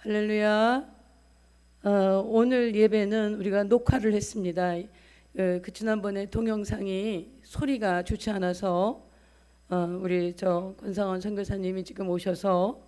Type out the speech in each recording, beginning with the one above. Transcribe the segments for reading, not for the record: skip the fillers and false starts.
할렐루야. 오늘 예배는 우리가 녹화를 했습니다. 지난번에 동영상이 소리가 좋지 않아서 우리 권상원 선교사님이 지금 오셔서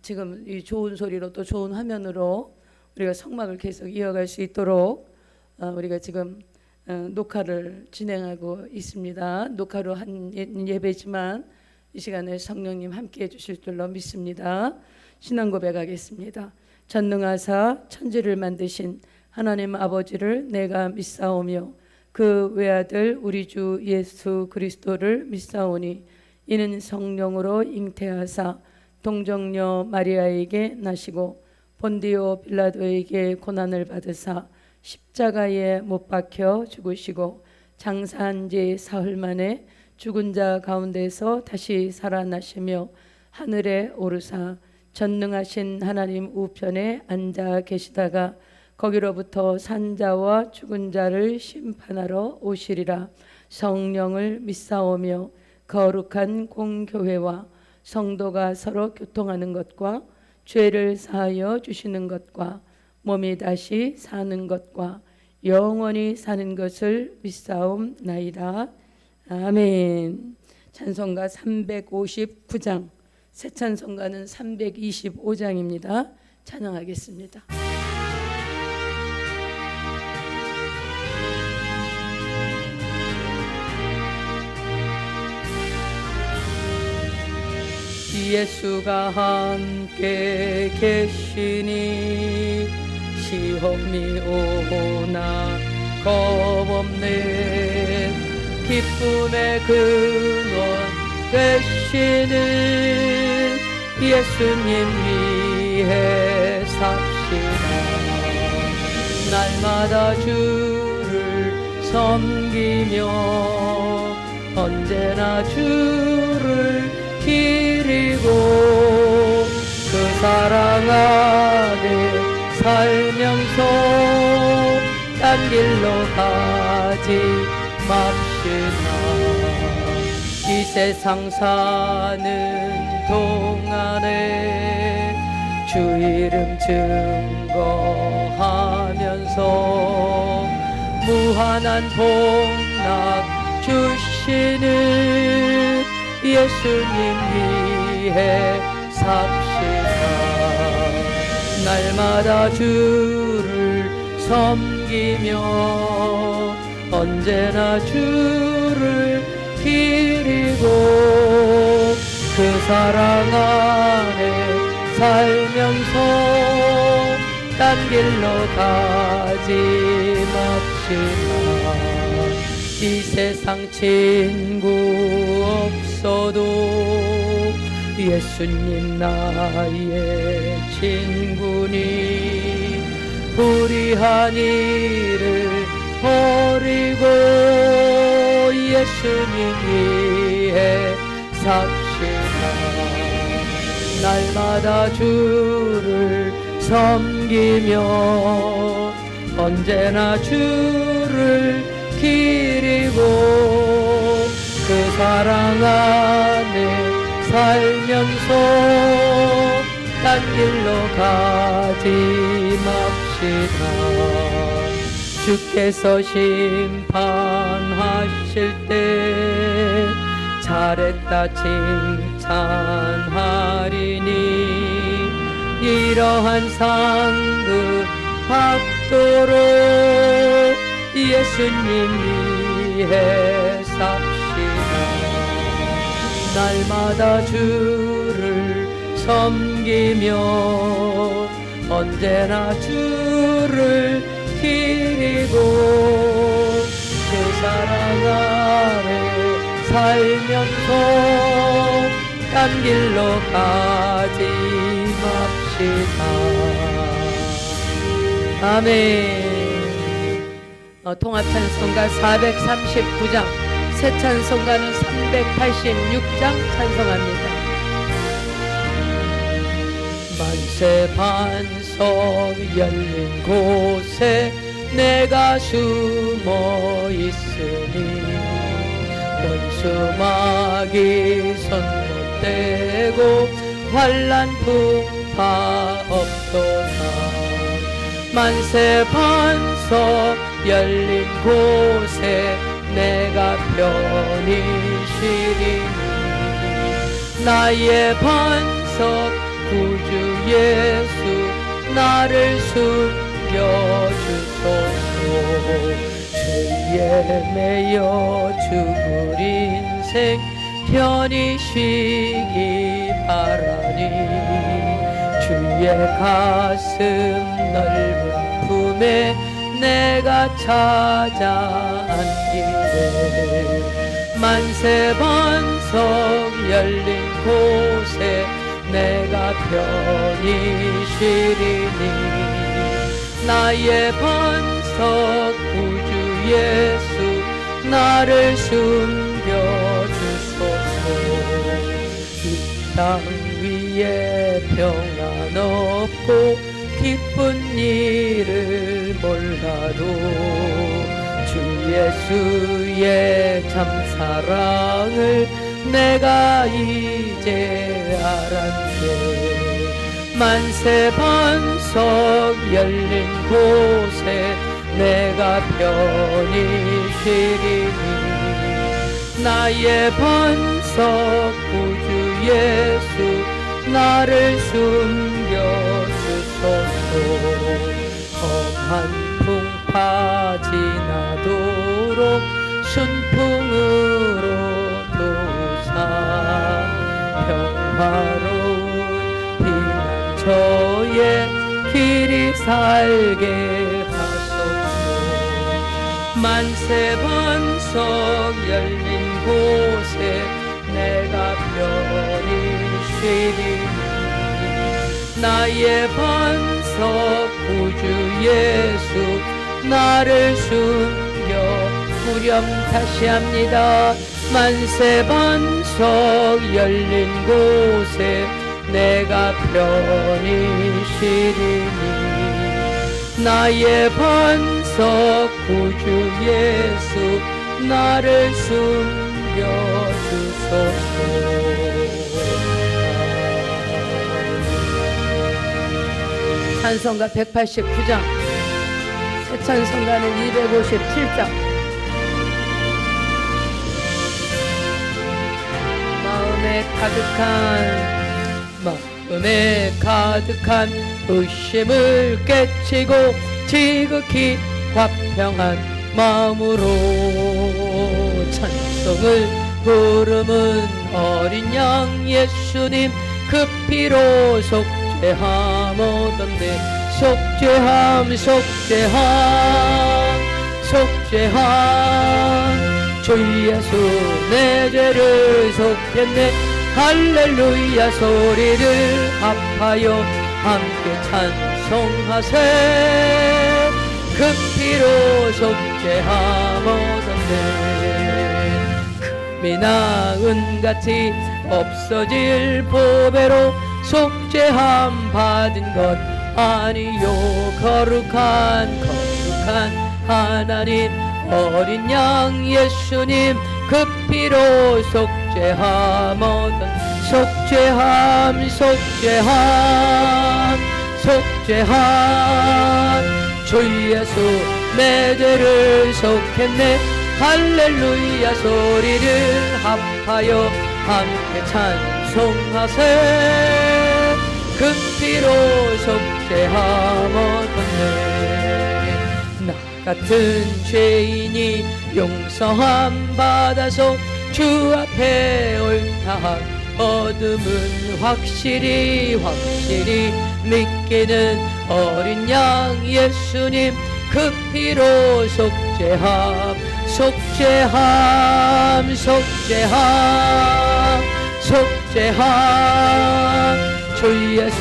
지금 이 좋은 소리로 또 좋은 화면으로 우리가 성막을 계속 이어갈 수 있도록 우리가 지금 녹화를 진행하고 있습니다. 녹화로 한 예배지만 이 시간에 성령님 함께 해주실 줄로 믿습니다. 신앙 고백하겠습니다. 전능하사 천지를 만드신 하나님 아버지를 내가 믿사오며 그 외아들 우리 주 예수 그리스도를 믿사오니 이는 성령으로 잉태하사 동정녀 마리아에게 나시고 본디오 빌라도에게 고난을 받으사 십자가에 못 박혀 죽으시고 장사한 지 사흘 만에 죽은 자 가운데서 다시 살아나시며 하늘에 오르사 전능하신 하나님 우편에 앉아 계시다가 거기로부터 산자와 죽은 자를 심판하러 오시리라. 성령을 믿사오며 거룩한 공교회와 성도가 서로 교통하는 것과 죄를 사하여 주시는 것과 몸이 다시 사는 것과 영원히 사는 것을 믿사옵나이다. 아멘. 찬송가 359장, 새 찬송가는 325장입니다. 찬양하겠습니다. 예수가 함께 계시니 시험이 오나 겁없네. 기쁨의 근원 되시는 예수님 위해 삽시다. 날마다 주를 섬기며 언제나 주를 기리고 그 사랑 안에 살면서 딴 길로 가지 맙시다. 이 세상 사는 동안에 주 이름 증거하면서 무한한 복락 주시는 예수님 위해 삽시다. 날마다 주를 섬기며 언제나 주를 기리고 그 사랑 안에 살면서 딴 길로 가지 맙시다. 이 세상 친구 없어도 예수님 나의 친구니 불의한 일을 버리고 예수님 위해 삽시다. 날마다 주를 섬기며 언제나 주를 기리고 그 사랑 안에 살면서 딴 길로 가지 맙시다. 주께서 심판하실 때 잘했다 칭찬하리니 이러한 상급 받도록 예수님 위해 삽시다. 날마다 주를 섬기며 언제나 주를 기리고 그 사랑 안에 살면서 딴 길로 가지 맙시다. 아멘. 통합찬송가 439장, 새 찬송가는 386장 찬송합니다. 만세 반석 열린 곳에 내가 숨어 있으니 원수 마귀 손 못 대고 환난 풍파 풍파없도다. 만세 반석 열린 곳에 내가 편히 쉬리니 나의 반석 구주 예수 나를 숨겨주소서. 죄에 매여 죽을 인생 편히 쉬기 바라니 주의 가슴 넓은 품에 내가 찾아 앉기를 만세 반석 열린 곳에 내가 편히 쉬리니 나의 반석 구주 예수 나를 숨겨주소서. 이 땅 위에 평안 없고 기쁜 일을 몰라도 주 예수의 참사랑을 내가 이제 알았네. 만세 반석 열린 곳에 내가 편히 쉬리니 나의 반석 구주 예수 나를 숨겨주소서. 험한 풍파 지나도록 순풍으로 도사 평화로운 피난처에 길이 살게 하소서. 만세 반석 열린 곳에 내가 편히 쉬리니 나의 반석 구주 예수 나를 숨겨 후렴 다시 합니다. 만세 반석 열린 곳에 내가 편히 쉬리니 나의 반석 구주 예수 나를 숨겨주소서. 찬송가 189장 새 찬송가는 257장 마음에 가득한 의심을 깨치고 지극히 화평한 마음으로 찬송을 부르는 어린 양 예수님 그 피로 속죄함 얻었네. 속죄함 주 예수 내 죄를 속했네. 할렐루야 소리를 합하여 함께 찬송하세. 그 피로 속죄함 얻었네. 금이나 은같이 없어질 보배로 속죄함 받은 것 아니요. 거룩한 하나님 어린 양 예수님 그 피로 속죄함 얻은 속죄함 주 예수 내 죄를 속했네. 할렐루야 소리를 합하여 함께 찬송하세. 그 피로 속죄함 얻었네. 나 같은 죄인이 용서함 받아서 주 앞에 옳다 얻음은 확실히 믿기는 어린 양 예수님 그 피로 속죄함 주 예수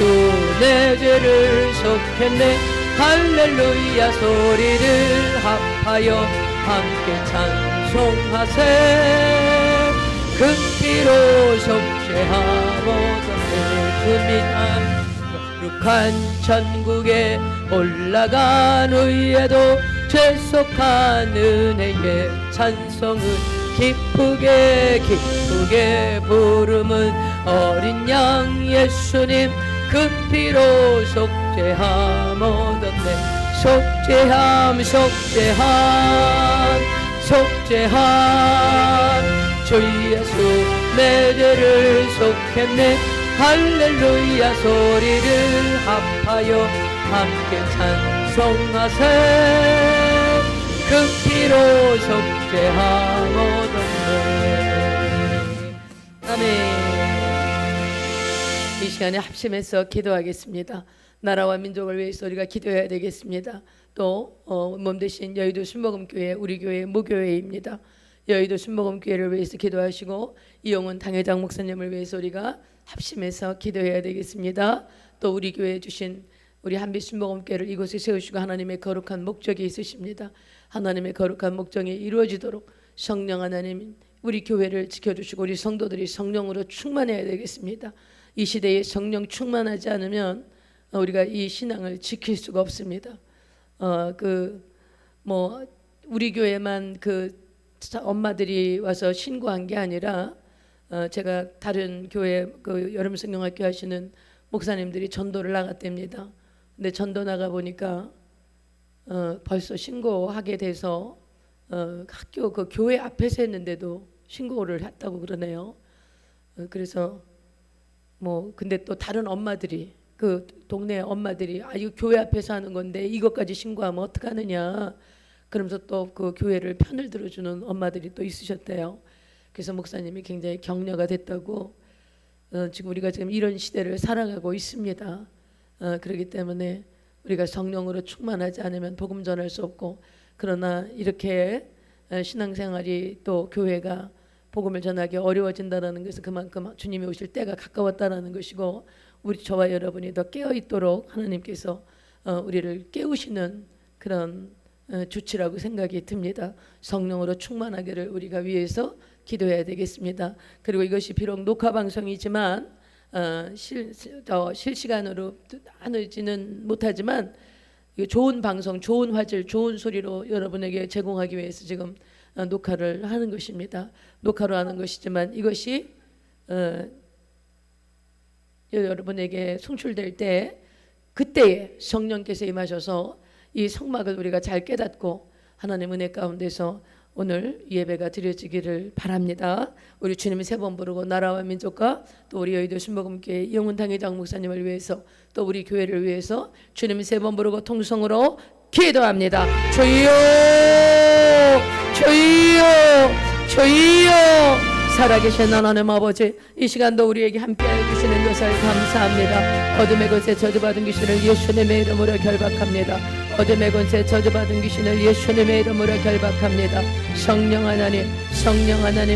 내 죄를 속했네. 할렐루야 소리를 합하여 함께 찬송하세. 그 피로 속죄함 얻었네. 거룩한 천국에 올라간 후에도 죄속한 은혜의 찬송은 기쁘게 부름은 어린 양 예수님 그 피로 속죄함 얻었네. 속죄함 속죄함 속죄함 주 예수 내 죄를 속했네. 할렐루야 소리를 합하여 함께 찬송하세. 그 피로 속죄함 얻었네. 아멘. 이 시간에 합심해서 기도하겠습니다. 나라와 민족을 위해서 우리가 기도해야 되겠습니다. 또 몸대신 여의도 순복음교회 우리 교회 무교회입니다. 여의도 순복음교회를 위해서 기도하시고 이용훈 당회장 목사님을 위해서 우리가 합심해서 기도해야 되겠습니다. 또 우리 교회에 주신 우리 한빛 순복음교회를 이곳에 세우시고 하나님의 거룩한 목적이 있으십니다. 하나님의 거룩한 목적이 이루어지도록 성령 하나님 우리 교회를 지켜주시고 우리 성도들이 성령으로 충만해야 되겠습니다. 이 시대에 성령 충만하지 않으면 우리가 이 신앙을 지킬 수가 없습니다. 우리 교회만 엄마들이 와서 신고한 게 아니라 제가 다른 교회 여름 성경학교 하시는 목사님들이 전도를 나갔답니다. 근데 전도 나가 보니까 벌써 신고하게 돼서 학교 교회 앞에서 했는데도 신고를 했다고 그러네요. 그래서 근데 또 다른 엄마들이 동네 엄마들이 이거 교회 앞에서 하는 건데 이것까지 신고하면 어떡하느냐 그러면서 또 교회를 편을 들어주는 엄마들이 또 있으셨대요. 그래서 목사님이 굉장히 격려가 됐다고. 지금 우리가 지금 이런 시대를 살아가고 있습니다. 그렇기 때문에 우리가 성령으로 충만하지 않으면 복음 전할 수 없고, 그러나 이렇게 신앙생활이 또 교회가 복음을 전하기 어려워진다는 것은 그만큼 주님이 오실 때가 가까웠다는 것이고, 우리 저와 여러분이 더 깨어있도록 하나님께서 우리를 깨우시는 그런 주치라고 생각이 듭니다. 성령으로 충만하기를 우리가 위해서 기도해야 되겠습니다. 그리고 이것이 비록 녹화 방송이지만 실시간으로 하지는 못하지만 좋은 방송, 좋은 화질, 좋은 소리로 여러분에게 제공하기 위해서 지금 녹화를 하는 것입니다. 녹화로 하는 것이지만 이것이 여러분에게 송출될 때 그때에 성령께서 임하셔서 이 성막을 우리가 잘 깨닫고 하나님 은혜 가운데서 오늘 예배가 드려지기를 바랍니다. 우리 주님이 세 번 부르고 나라와 민족과 또 우리 여의도 순복음교회 이용훈 당회장 목사님을 위해서 또 우리 교회를 위해서 주님이 세 번 부르고 통성으로 기도합니다. 주여 주여 주여. 살아계신 하나님 아버지, 이 시간도 우리에게 함께해 주시는 것을 감사합니다. 어둠의 권세 저주받은 귀신을 예수님의 이름으로 결박합니다. 어둠의 권세 저주받은 귀신을 예수님의 이름으로 결박합니다. 성령 하나님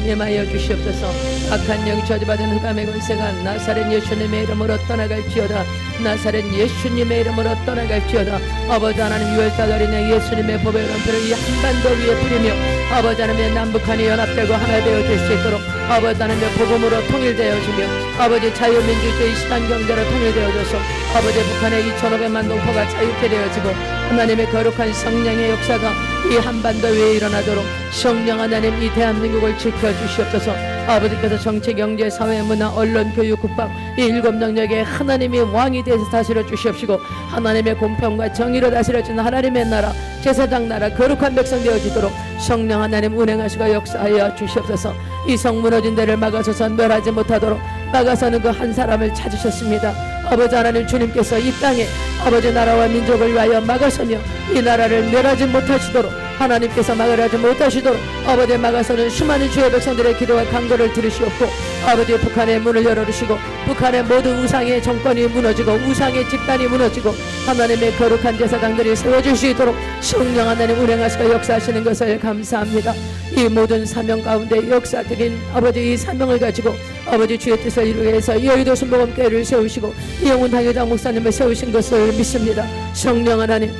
임하여 주시옵소서. 악한 영 저주받은 흑암의 권세가 나사렛 예수님의 이름으로 떠나갈지어다. 나사렛 예수님의 이름으로 떠나갈지어다. 아버지 하나님, 6월달 어린 양 예수님의 보배 런표를 이 한반도 위에 뿌리며 아버지 하나님의 남북한이 연합되고 하나 되어 줄 수 있도록 아버지 하나님의 복음으로 통일되어지며 아버지 자유민주주의 시간경제로 통일되어져서 아버지 북한의 2,500만 동포가 자유케 되어지고 하나님의 거룩한 성령의 역사가 이 한반도 위에 일어나도록 성령 하나님 이 대한민국을 지켜주시옵소서. 아버지께서 정치, 경제, 사회, 문화, 언론, 교육, 국방 이 7 영역에 하나님이 왕이 되어서 다스려 주시옵시고 하나님의 공평과 정의로 다스려지는 하나님의 나라, 제사장 나라, 거룩한 백성 되어지도록 성령 하나님 운행하시고 역사하여 주시옵소서. 이 성 무너진 데를 막아서서 멸하지 못하도록 막아서는 그 한 사람을 찾으셨습니다. 아버지 하나님, 주님께서 이 땅에 아버지 나라와 민족을 위하여 막아서며 이 나라를 멸하지 못하시도록 하나님께서 막으라지 못하시도록 아버지 막아서는 수많은 주의 백성들의 기도와 간구를 들으시옵고 아버지 북한의 문을 열어주시고 북한의 모든 우상의 정권이 무너지고 우상의 집단이 무너지고 하나님의 거룩한 제사장들이 세워질 수 있도록 성령 하나님 운행하시고 역사하시는 것을 감사합니다. 이 모든 사명 가운데 역사드린 아버지 이 사명을 가지고 아버지 주의 뜻을 이루기 위해서 여의도 순복음교회를 세우시고 이용훈 당회장 목사님을 세우신 것을 믿습니다. 성령 하나님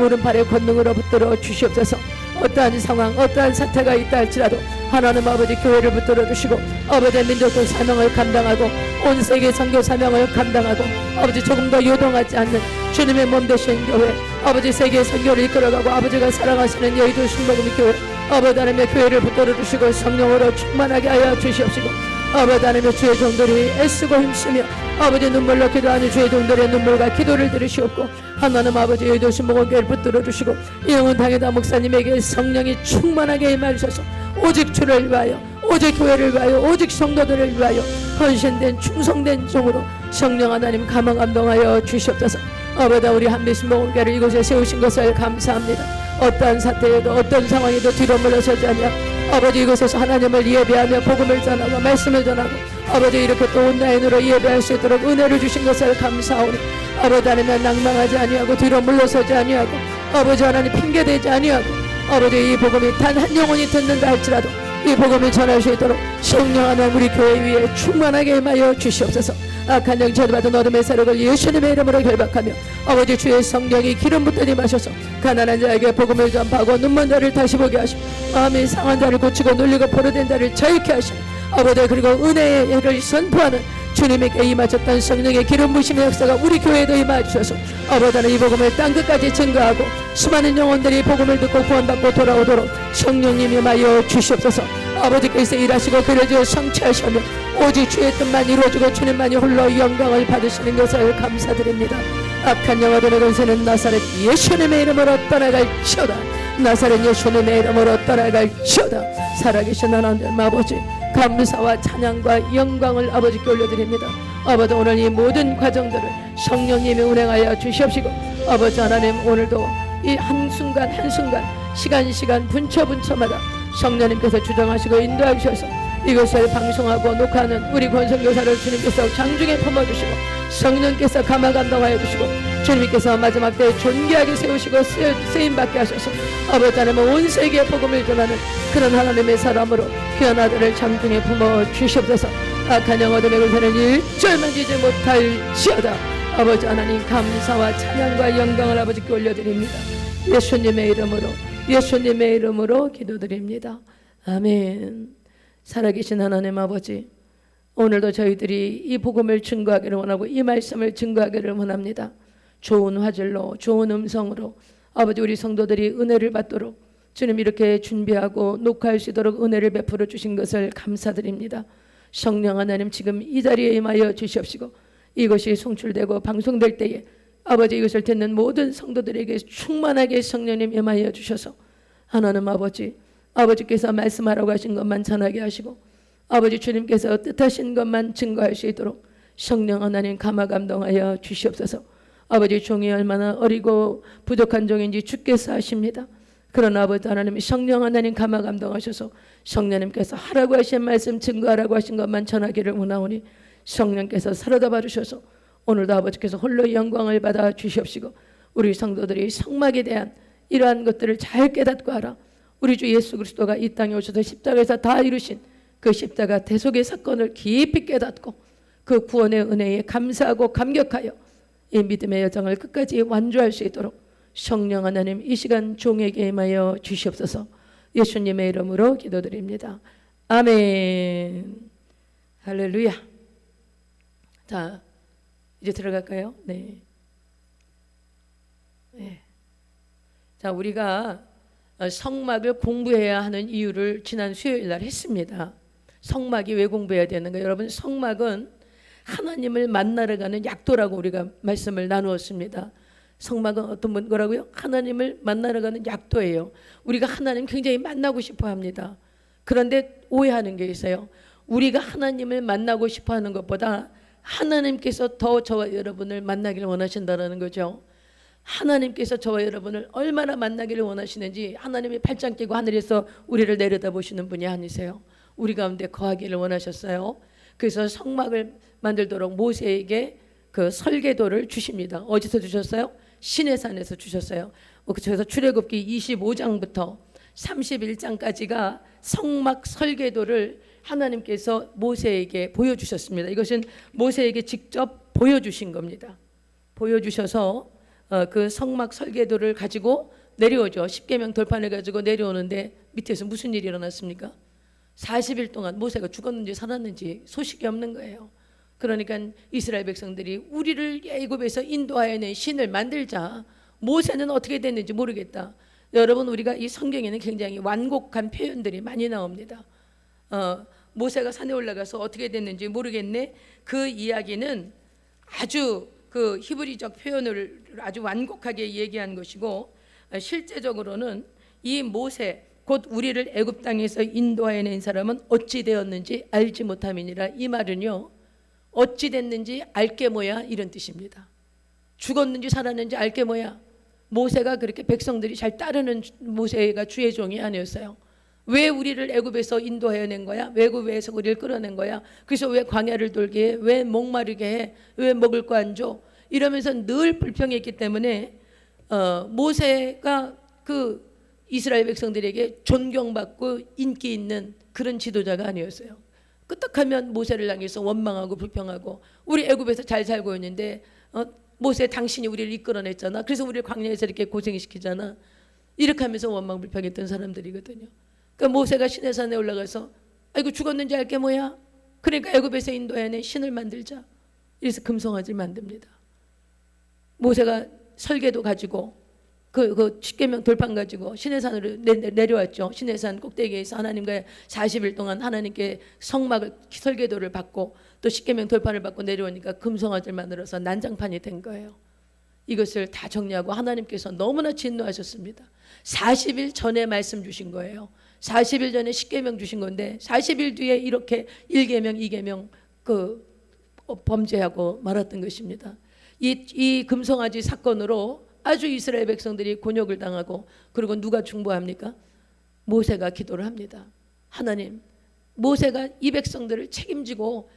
오른팔의 권능으로 붙들어 주시옵소서. 어떠한 상황, 어떠한 사태가 있다 할지라도 하나님 아버지 교회를 붙들어 주시고 아버지 민족적 사명을 감당하고 온 세계 선교 사명을 감당하고 아버지 조금 더 요동하지 않는 주님의 몸 되신 교회, 아버지 세계 선교를 이끌어가고 아버지가 사랑하시는 여의도 순복음교회 아버지 하나님의 교회를 붙들어 주시고 성령으로 충만하게 하여 주시옵시고 아버지 하나님, 주의 종들이 애쓰고 힘쓰며 아버지 눈물로 기도하는 주의 종들의 눈물과 기도를 들으시옵고, 하나님 아버지 여의도시 목원교회를 붙들어 주시고 영원 당에다 목사님에게 성령이 충만하게 임하셔서 오직 주를 위하여, 오직 교회를 위하여, 오직 성도들을 위하여 헌신된 충성된 종으로 성령 하나님 감화 감동하여 주시옵소서. 아버지, 우리 한빛 목원교회를 이곳에 세우신 것을 감사합니다. 어떠한 사태에도 어떤 상황에도 뒤로 물러서지 않냐, 아버지 이곳에서 하나님을 예배하며 복음을 전하고 말씀을 전하고 아버지 이렇게 또 온라인으로 예배할 수 있도록 은혜를 주신 것을 감사하오니, 아버지 하나님 낭망하지 아니하고 뒤로 물러서지 아니하고 아버지 하나님 핑계대지 아니하고 아버지 이 복음이 단 한 영혼이 듣는다 할지라도 이 복음을 전할 수 있도록 성령 하나님 우리 교회 위에 충만하게 임하여 주시옵소서. 악한 영 저주받은 어둠의 세력을 예수님의 이름으로 결박하며 아버지 주의 성령이 기름 붓듯 임하셔서 가난한 자에게 복음을 전파하고 눈먼 자를 다시 보게 하시고 마음이 상한 자를 고치고 눌리고 포로된 자를 자유케 하시고 아버지 그리고 은혜의 해를 선포하는 주님에게 임하셨던 성령의 기름 부심의 역사가 우리 교회에도 임하셔서 아버지는 이 복음을 땅끝까지 증거하고 수많은 영혼들이 복음을 듣고 구원받고 돌아오도록 성령님이 임하여 주시옵소서. 아버지께서 일하시고 그려져 성취하시며 오직 주의 뜻만 이루어지고 주님만이 홀로 영광을 받으시는 것을 감사드립니다. 악한 영어들의 권세는 나사렛 예수님의 이름으로 떠나갈지어다. 나사렛 예수님의 이름으로 떠나갈지어다. 살아계신 하나님 아버지, 감사와 찬양과 영광을 아버지께 올려드립니다. 아버지, 오늘 이 모든 과정들을 성령님이 운행하여 주시옵시고 아버지 하나님, 오늘도 이 한순간 한순간 시간 분초분초마다 성령님께서 주장하시고 인도하셔서 이것을 방송하고 녹화하는 우리 권선교사를 주님께서 장중에 품어주시고 성령께서 감화 감동하여 주시고 주님께서 마지막 때에 존귀하게 세우시고 쓰임받게 하셔서 아버지 하나님 온 세계에 복음을 전하는 그런 하나님의 사람으로 귀한 아들을 장중에 품어 주시옵소서. 악한 영어들의 권세는 일절 만지지 못할지어다. 아버지 하나님, 감사와 찬양과 영광을 아버지께 올려드립니다. 예수님의 이름으로 기도드립니다. 아멘. 살아계신 하나님 아버지, 오늘도 저희들이 이 복음을 증거하기를 원하고 이 말씀을 증거하기를 원합니다. 좋은 화질로, 좋은 음성으로 아버지 우리 성도들이 은혜를 받도록 주님 이렇게 준비하고 녹화할 수 있도록 은혜를 베풀어 주신 것을 감사드립니다. 성령 하나님, 지금 이 자리에 임하여 주시옵시고 이것이 송출되고 방송될 때에 아버지 이것을 듣는 모든 성도들에게 충만하게 성령님 임하여 주셔서 하나님 아버지께서 말씀하라고 하신 것만 전하게 하시고 아버지 주님께서 뜻하신 것만 증거할 수 있도록 성령 하나님 감화 감동하여 주시옵소서. 아버지, 종이 얼마나 어리고 부족한 종인지 주께서 아십니다. 그러나 아버지 하나님, 성령 하나님 감화 감동하셔서 성령님께서 하라고 하신 말씀, 증거하라고 하신 것만 전하기를 원하오니 성령께서 사로잡아 봐주셔서 오늘도 아버지께서 홀로 영광을 받아 주시옵시고 우리 성도들이 성막에 대한 이러한 것들을 잘 깨닫고 알아 우리 주 예수 그리스도가 이 땅에 오셔서 십자가에서 다 이루신 그 십자가 대속의 사건을 깊이 깨닫고 그 구원의 은혜에 감사하고 감격하여 이 믿음의 여정을 끝까지 완주할 수 있도록 성령 하나님 이 시간 종에게 임하여 주시옵소서. 예수님의 이름으로 기도드립니다. 아멘. 할렐루야. 자, 이제 들어갈까요? 네. 자, 우리가 성막을 공부해야 하는 이유를 지난 수요일 날 했습니다. 성막이 왜 공부해야 되는가? 여러분, 성막은 하나님을 만나러 가는 약도라고 우리가 말씀을 나누었습니다. 성막은 어떤 거라고요? 하나님을 만나러 가는 약도예요. 우리가 하나님 굉장히 만나고 싶어 합니다. 그런데 오해하는 게 있어요. 우리가 하나님을 만나고 싶어 하는 것보다 하나님께서 더 저와 여러분을 만나기를 원하신다는 거죠. 하나님께서 저와 여러분을 얼마나 만나기를 원하시는지 하나님이 팔짱 끼고 하늘에서 우리를 내려다보시는 분이 아니세요. 우리 가운데 거하기를 원하셨어요. 그래서 성막을 만들도록 모세에게 그 설계도를 주십니다. 어디서 주셨어요? 시내산에서 주셨어요. 그래서 출애굽기 25장부터 31장까지가 성막 설계도를 하나님께서 모세에게 보여주셨습니다. 이것은 모세에게 직접 보여주신 겁니다. 보여주셔서 그 성막 설계도를 가지고 내려오죠. 십계명 돌판을 가지고 내려오는데 밑에서 무슨 일이 일어났습니까? 40일 동안 모세가 죽었는지 살았는지 소식이 없는 거예요. 그러니까 이스라엘 백성들이 우리를 애굽에서 인도하여낸 신을 만들자. 모세는 어떻게 됐는지 모르겠다. 여러분, 우리가 이 성경에는 굉장히 완곡한 표현들이 많이 나옵니다. 모세가 산에 올라가서 어떻게 됐는지 모르겠네. 그 이야기는 아주 그 히브리적 표현을 아주 완곡하게 얘기한 것이고, 실제적으로는 이 모세 곧 우리를 애굽 땅에서 인도하여 낸 사람은 어찌 되었는지 알지 못함이니라. 이 말은요, 어찌 됐는지 알게 뭐야, 이런 뜻입니다. 죽었는지 살았는지 알게 뭐야. 모세가 그렇게 백성들이 잘 따르는 모세가 주의 종이 아니었어요. 왜 우리를 애굽에서 인도하여 낸 거야? 애굽에서 우리를 끌어낸 거야? 그래서 왜 광야를 돌게 해? 왜 목마르게 해? 왜 먹을 거 안 줘? 이러면서 늘 불평했기 때문에 모세가 그 이스라엘 백성들에게 존경받고 인기 있는 그런 지도자가 아니었어요. 끄떡하면 모세를 향해서 원망하고 불평하고, 우리 애굽에서 잘 살고 있는데 모세 당신이 우리를 이끌어냈잖아. 그래서 우리를 광야에서 이렇게 고생시키잖아. 이렇게 하면서 원망 불평했던 사람들이거든요. 그러니까 모세가 시내산에 올라가서 아이고 죽었는지 알게 뭐야. 그러니까 애굽에서 인도해낸 신을 만들자. 이래서 금송아지를 만듭니다. 모세가 설계도 가지고 그 십계명 돌판 가지고 시내산으로 내려왔죠. 시내산 꼭대기에서 하나님과 40일 동안 하나님께 성막을 설계도를 받고 또 십계명 돌판을 받고 내려오니까 금송아지를 만들어서 난장판이 된 거예요. 이것을 다 정리하고 하나님께서 너무나 진노하셨습니다. 40일 전에 말씀 주신 거예요. 40일 전에 십계명 주신 건데 40일 뒤에 이렇게 1계명 2계명 범죄하고 말았던 것입니다. 이 금송아지 사건으로 아주 이스라엘 백성들이 곤욕을 당하고, 그리고 누가 중보합니까? 모세가 기도를 합니다. 하나님, 모세가 이 백성들을 책임지고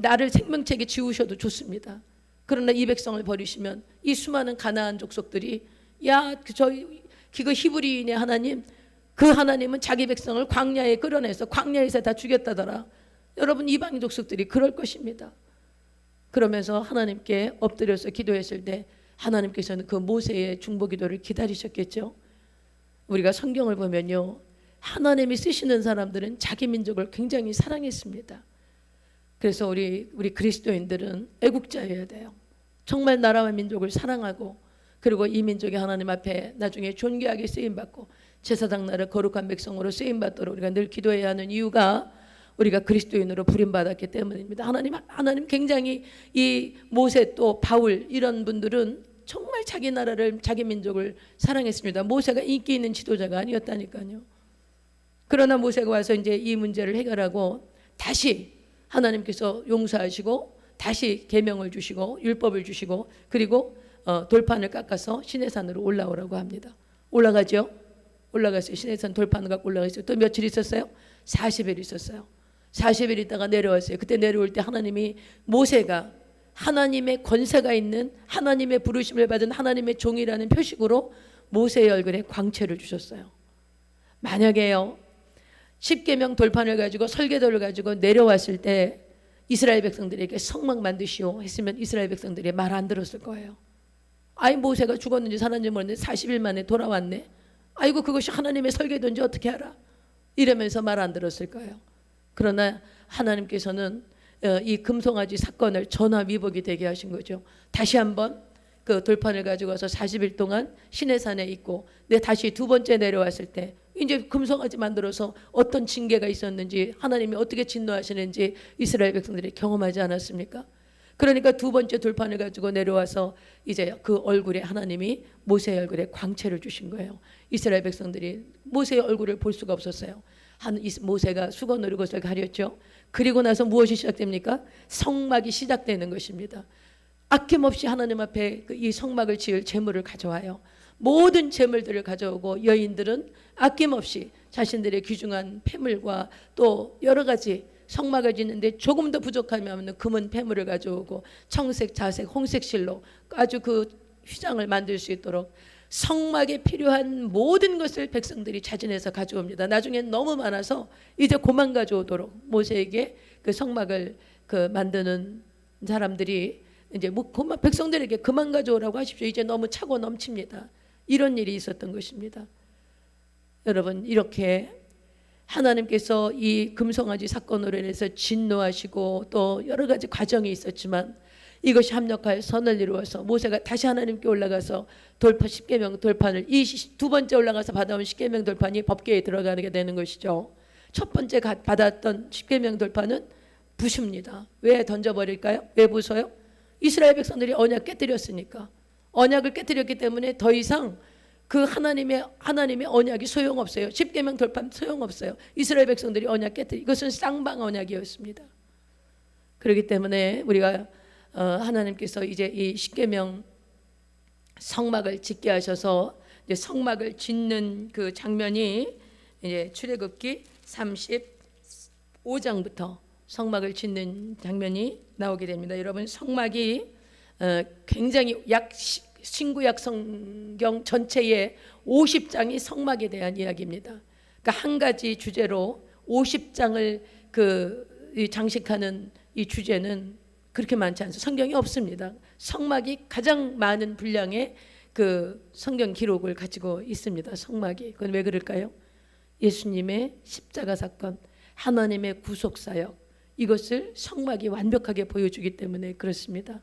나를 생명책에 지우셔도 좋습니다. 그러나 이 백성을 버리시면 이 수많은 가나안 족속들이 그거 히브리인의 하나님, 그 하나님은 자기 백성을 광야에 끌어내서 광야에서 다 죽였다더라. 여러분, 이방 족속들이 그럴 것입니다. 그러면서 하나님께 엎드려서 기도했을 때 하나님께서는 그 모세의 중보 기도를 기다리셨겠죠. 우리가 성경을 보면요, 하나님이 쓰시는 사람들은 자기 민족을 굉장히 사랑했습니다. 그래서 우리 그리스도인들은 애국자여야 돼요. 정말 나라와 민족을 사랑하고, 그리고 이 민족이 하나님 앞에 나중에 존귀하게 쓰임받고 제사장 나라 거룩한 백성으로 쓰임받도록 우리가 늘 기도해야 하는 이유가 우리가 그리스도인으로 부름받았기 때문입니다. 하나님 굉장히 이 모세 또 바울 이런 분들은 정말 자기 나라를, 자기 민족을 사랑했습니다. 모세가 인기 있는 지도자가 아니었다니까요. 그러나 모세가 와서 이제 이 문제를 해결하고 다시 하나님께서 용서하시고 다시 계명을 주시고 율법을 주시고, 그리고 돌판을 깎아서 시내산으로 올라오라고 합니다. 올라가죠. 올라갔어요. 시내산 돌판을 갖고 올라갔어요. 또 며칠 있었어요? 40일 있었어요. 40일 있다가 내려왔어요. 그때 내려올 때 하나님이 모세가 하나님의 권세가 있는, 하나님의 부르심을 받은 하나님의 종이라는 표식으로 모세의 얼굴에 광채를 주셨어요. 만약에요, 십계명 돌판을 가지고 설계도를 가지고 내려왔을 때 이스라엘 백성들에게 성막 만드시오 했으면 이스라엘 백성들이 말 안 들었을 거예요. 아이, 모세가 죽었는지 살았는지 모르는데 40일 만에 돌아왔네. 아이고, 그것이 하나님의 설계도인지 어떻게 알아? 이러면서 말 안 들었을 거예요. 그러나 하나님께서는 이 금송아지 사건을 전화위복이 되게 하신 거죠. 다시 한번 그 돌판을 가지고 와서 40일 동안 시내산에 있고, 다시 두 번째 내려왔을 때 이제 금송아지 만들어서 어떤 징계가 있었는지, 하나님이 어떻게 진노하시는지 이스라엘 백성들이 경험하지 않았습니까? 그러니까 두 번째 돌판을 가지고 내려와서 이제 그 얼굴에 하나님이 모세의 얼굴에 광채를 주신 거예요. 이스라엘 백성들이 모세의 얼굴을 볼 수가 없었어요. 모세가 수건으로 그것을 가렸죠. 그리고 나서 무엇이 시작됩니까? 성막이 시작되는 것입니다. 아낌없이 하나님 앞에 이 성막을 지을 제물을 가져와요. 모든 제물들을 가져오고 여인들은 아낌없이 자신들의 귀중한 폐물과 또 여러 가지 성막을 짓는데 조금 더 부족하면 금은 폐물을 가져오고 청색, 자색, 홍색 실로 아주 그 휘장을 만들 수 있도록 성막에 필요한 모든 것을 백성들이 자진해서 가져옵니다. 나중엔 너무 많아서 이제 그만 가져오도록 모세에게 그 성막을 만드는 사람들이 이제 백성들에게 그만 가져오라고 하십시오. 이제 너무 차고 넘칩니다. 이런 일이 있었던 것입니다. 여러분, 이렇게 하나님께서 이 금송아지 사건으로 인해서 진노하시고 또 여러 가지 과정이 있었지만 이것이 합력하여 선을 이루어서 모세가 다시 하나님께 올라가서 십계명 돌판을 이 두 번째 올라가서 받아온 십계명 돌판이 법궤에 들어가게 되는 것이죠. 첫 번째 받았던 십계명 돌파는 부수입니다. 왜 던져버릴까요? 왜 부숴요? 이스라엘 백성들이 언약 깨뜨렸으니까. 언약을 깨뜨렸기 때문에 더 이상 그 하나님의 언약이 소용없어요. 십계명 돌파는 소용없어요. 이스라엘 백성들이 언약 깨뜨리, 이것은 쌍방 언약이었습니다. 그렇기 때문에 우리가 하나님께서 이제 이 십계명 성막을 짓게 하셔서 이제 성막을 짓는 그 장면이 이제 출애굽기 35장부터 성막을 짓는 장면이 나오게 됩니다. 여러분, 성막이 굉장히 신구약 성경 전체의 50장이 성막에 대한 이야기입니다. 그러니까 한 가지 주제로 50장을 장식하는 이 주제는 그렇게 많지 않습니다. 성경이 없습니다. 성막이 가장 많은 분량의 그 성경 기록을 가지고 있습니다. 성막이. 그건 왜 그럴까요? 예수님의 십자가 사건, 하나님의 구속 사역, 이것을 성막이 완벽하게 보여주기 때문에 그렇습니다.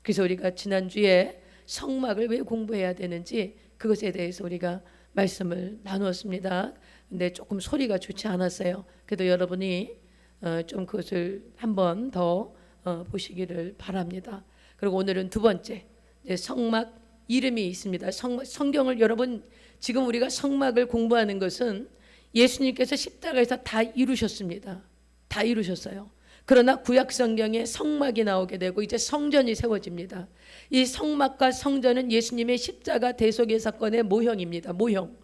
그래서 우리가 지난주에 성막을 왜 공부해야 되는지 그것에 대해서 우리가 말씀을 나누었습니다. 근데 조금 소리가 좋지 않았어요. 그래도 여러분이 좀 그것을 한번 더 보시기를 바랍니다. 그리고 오늘은 두 번째, 성막 이름이 있습니다. 성경을 여러분, 지금 우리가 성막을 공부하는 것은 예수님께서 십자가에서 다 이루셨습니다. 다 이루셨어요. 그러나 구약 성경에 성막이 나오게 되고 이제 성전이 세워집니다. 이 성막과 성전은 예수님의 십자가 대속의 사건의 모형입니다. 모형,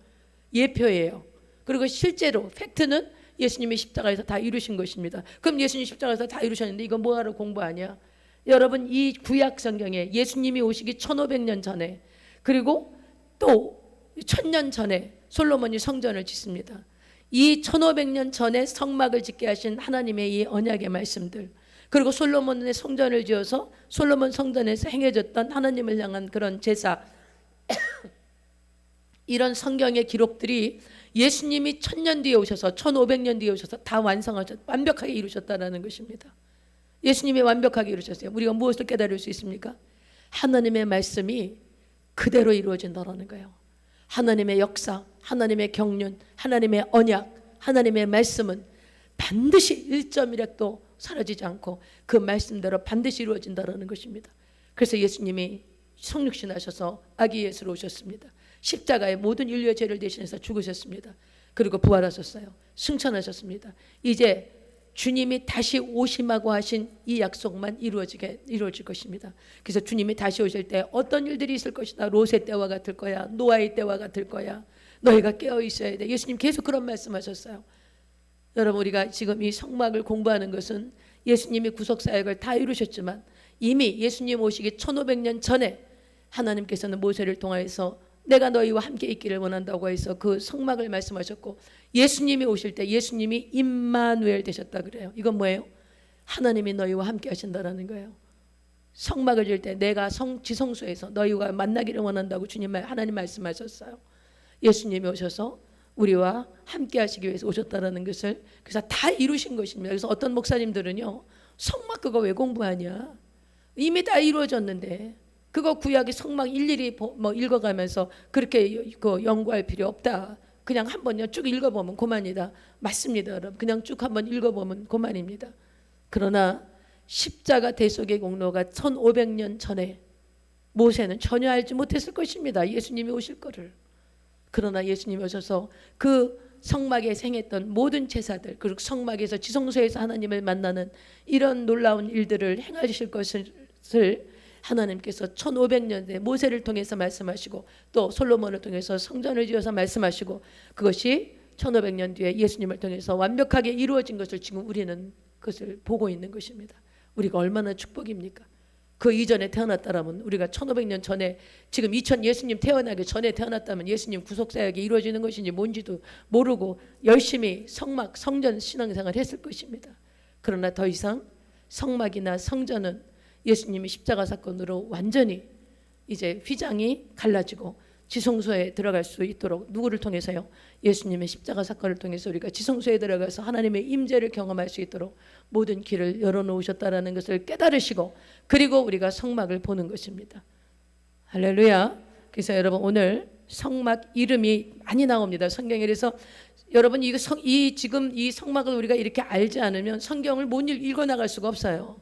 예표예요. 그리고 실제로 팩트는 예수님이 십자가에서 다 이루신 것입니다. 그럼 예수님 십자가에서 다 이루셨는데 이거 뭐하러 공부하냐? 여러분, 이 구약 성경에 예수님이 오시기 1500년 전에, 그리고 또 1000년 전에 솔로몬이 성전을 짓습니다. 이 1500년 전에 성막을 짓게 하신 하나님의 이 언약의 말씀들, 그리고 솔로몬의 성전을 지어서 솔로몬 성전에서 행해졌던 하나님을 향한 그런 제사 이런 성경의 기록들이 예수님이 1000년 뒤에 오셔서 1500년 뒤에 오셔서 다 완벽하게 이루셨다는 것입니다. 예수님이 완벽하게 이루셨어요. 우리가 무엇을 깨달을 수 있습니까? 하나님의 말씀이 그대로 이루어진다는 거예요. 하나님의 역사, 하나님의 경륜, 하나님의 언약, 하나님의 말씀은 반드시 1.1핵도 사라지지 않고 그 말씀대로 반드시 이루어진다는 것입니다. 그래서 예수님이 성육신 하셔서 아기 예수로 오셨습니다. 십자가에 모든 인류의 죄를 대신해서 죽으셨습니다. 그리고 부활하셨어요. 승천하셨습니다. 이제 주님이 다시 오심하고 하신 이 약속만 이루어질 것입니다. 그래서 주님이 다시 오실 때 어떤 일들이 있을 것이다. 롯의 때와 같을 거야. 노아의 때와 같을 거야. 너희가 깨어 있어야 돼. 예수님 계속 그런 말씀하셨어요. 여러분, 우리가 지금 이 성막을 공부하는 것은 예수님이 구속사역을 다 이루셨지만 이미 예수님 오시기 1500년 전에 하나님께서는 모세를 통하여서 내가 너희와 함께 있기를 원한다고 해서 그 성막을 말씀하셨고, 예수님이 오실 때 예수님이 임마누엘 되셨다 그래요. 이건 뭐예요? 하나님이 너희와 함께 하신다라는 거예요. 성막을 질 때 내가 지성소에서 너희와 만나기를 원한다고 하나님 말씀하셨어요. 예수님이 오셔서 우리와 함께 하시기 위해서 오셨다라는 것을, 그래서 다 이루신 것입니다. 그래서 어떤 목사님들은요, 성막 그거 왜 공부하냐? 이미 다 이루어졌는데 그거 구약의 성막 일일이 읽어가면서 그렇게 연구할 필요 없다. 그냥 한번 쭉 읽어보면 그만이다. 맞습니다, 여러분. 그냥 쭉 한번 읽어보면 그만입니다. 그러나 십자가 대속의 공로가 1500년 전에 모세는 전혀 알지 못했을 것입니다. 예수님이 오실 거를. 그러나 예수님이 오셔서 그 성막에 생했던 모든 제사들, 그리고 성막에서 지성소에서 하나님을 만나는 이런 놀라운 일들을 행하실 것을 하나님께서 1500년대 모세를 통해서 말씀하시고 또 솔로몬을 통해서 성전을 지어서 말씀하시고, 그것이 1500년 뒤에 예수님을 통해서 완벽하게 이루어진 것을 지금 우리는 그것을 보고 있는 것입니다. 우리가 얼마나 축복입니까? 그 이전에 태어났다라면, 우리가 1500년 전에, 지금 예수님 태어나기 전에 태어났다면 예수님 구속사역이 이루어지는 것인지 뭔지도 모르고 열심히 성전 신앙생활을 했을 것입니다. 그러나 더 이상 성막이나 성전은 예수님이 십자가 사건으로 완전히 이제 휘장이 갈라지고 지성소에 들어갈 수 있도록, 누구를 통해서요? 예수님의 십자가 사건을 통해서 우리가 지성소에 들어가서 하나님의 임재를 경험할 수 있도록 모든 길을 열어놓으셨다라는 것을 깨달으시고, 그리고 우리가 성막을 보는 것입니다. 할렐루야. 그래서 여러분, 오늘 성막 이름이 많이 나옵니다. 성경에. 그래서 여러분 지금 이 성막을 우리가 이렇게 알지 않으면 성경을 못 읽어나갈 수가 없어요.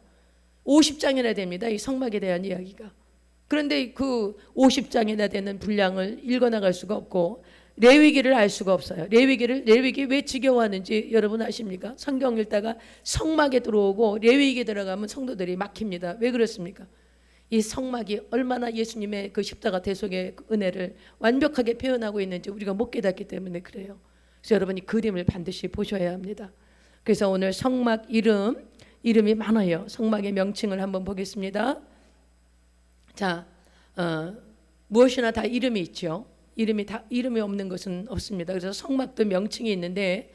50장이나 됩니다. 이 성막에 대한 이야기가. 그런데 그 50장이나 되는 분량을 읽어나갈 수가 없고 레위기를 알 수가 없어요. 레위기 왜 지겨워하는지 여러분 아십니까? 성경 읽다가 성막에 들어오고 레위기 들어가면 성도들이 막힙니다. 왜 그렇습니까? 이 성막이 얼마나 예수님의 그 십자가 대속의 은혜를 완벽하게 표현하고 있는지 우리가 못 깨닫기 때문에 그래요. 그래서 여러분이 그림을 반드시 보셔야 합니다. 그래서 오늘 성막 이름이 많아요. 성막의 명칭을 한번 보겠습니다. 자, 무엇이나 다 이름이 있죠. 이름이 없는 것은 없습니다. 그래서 성막도 명칭이 있는데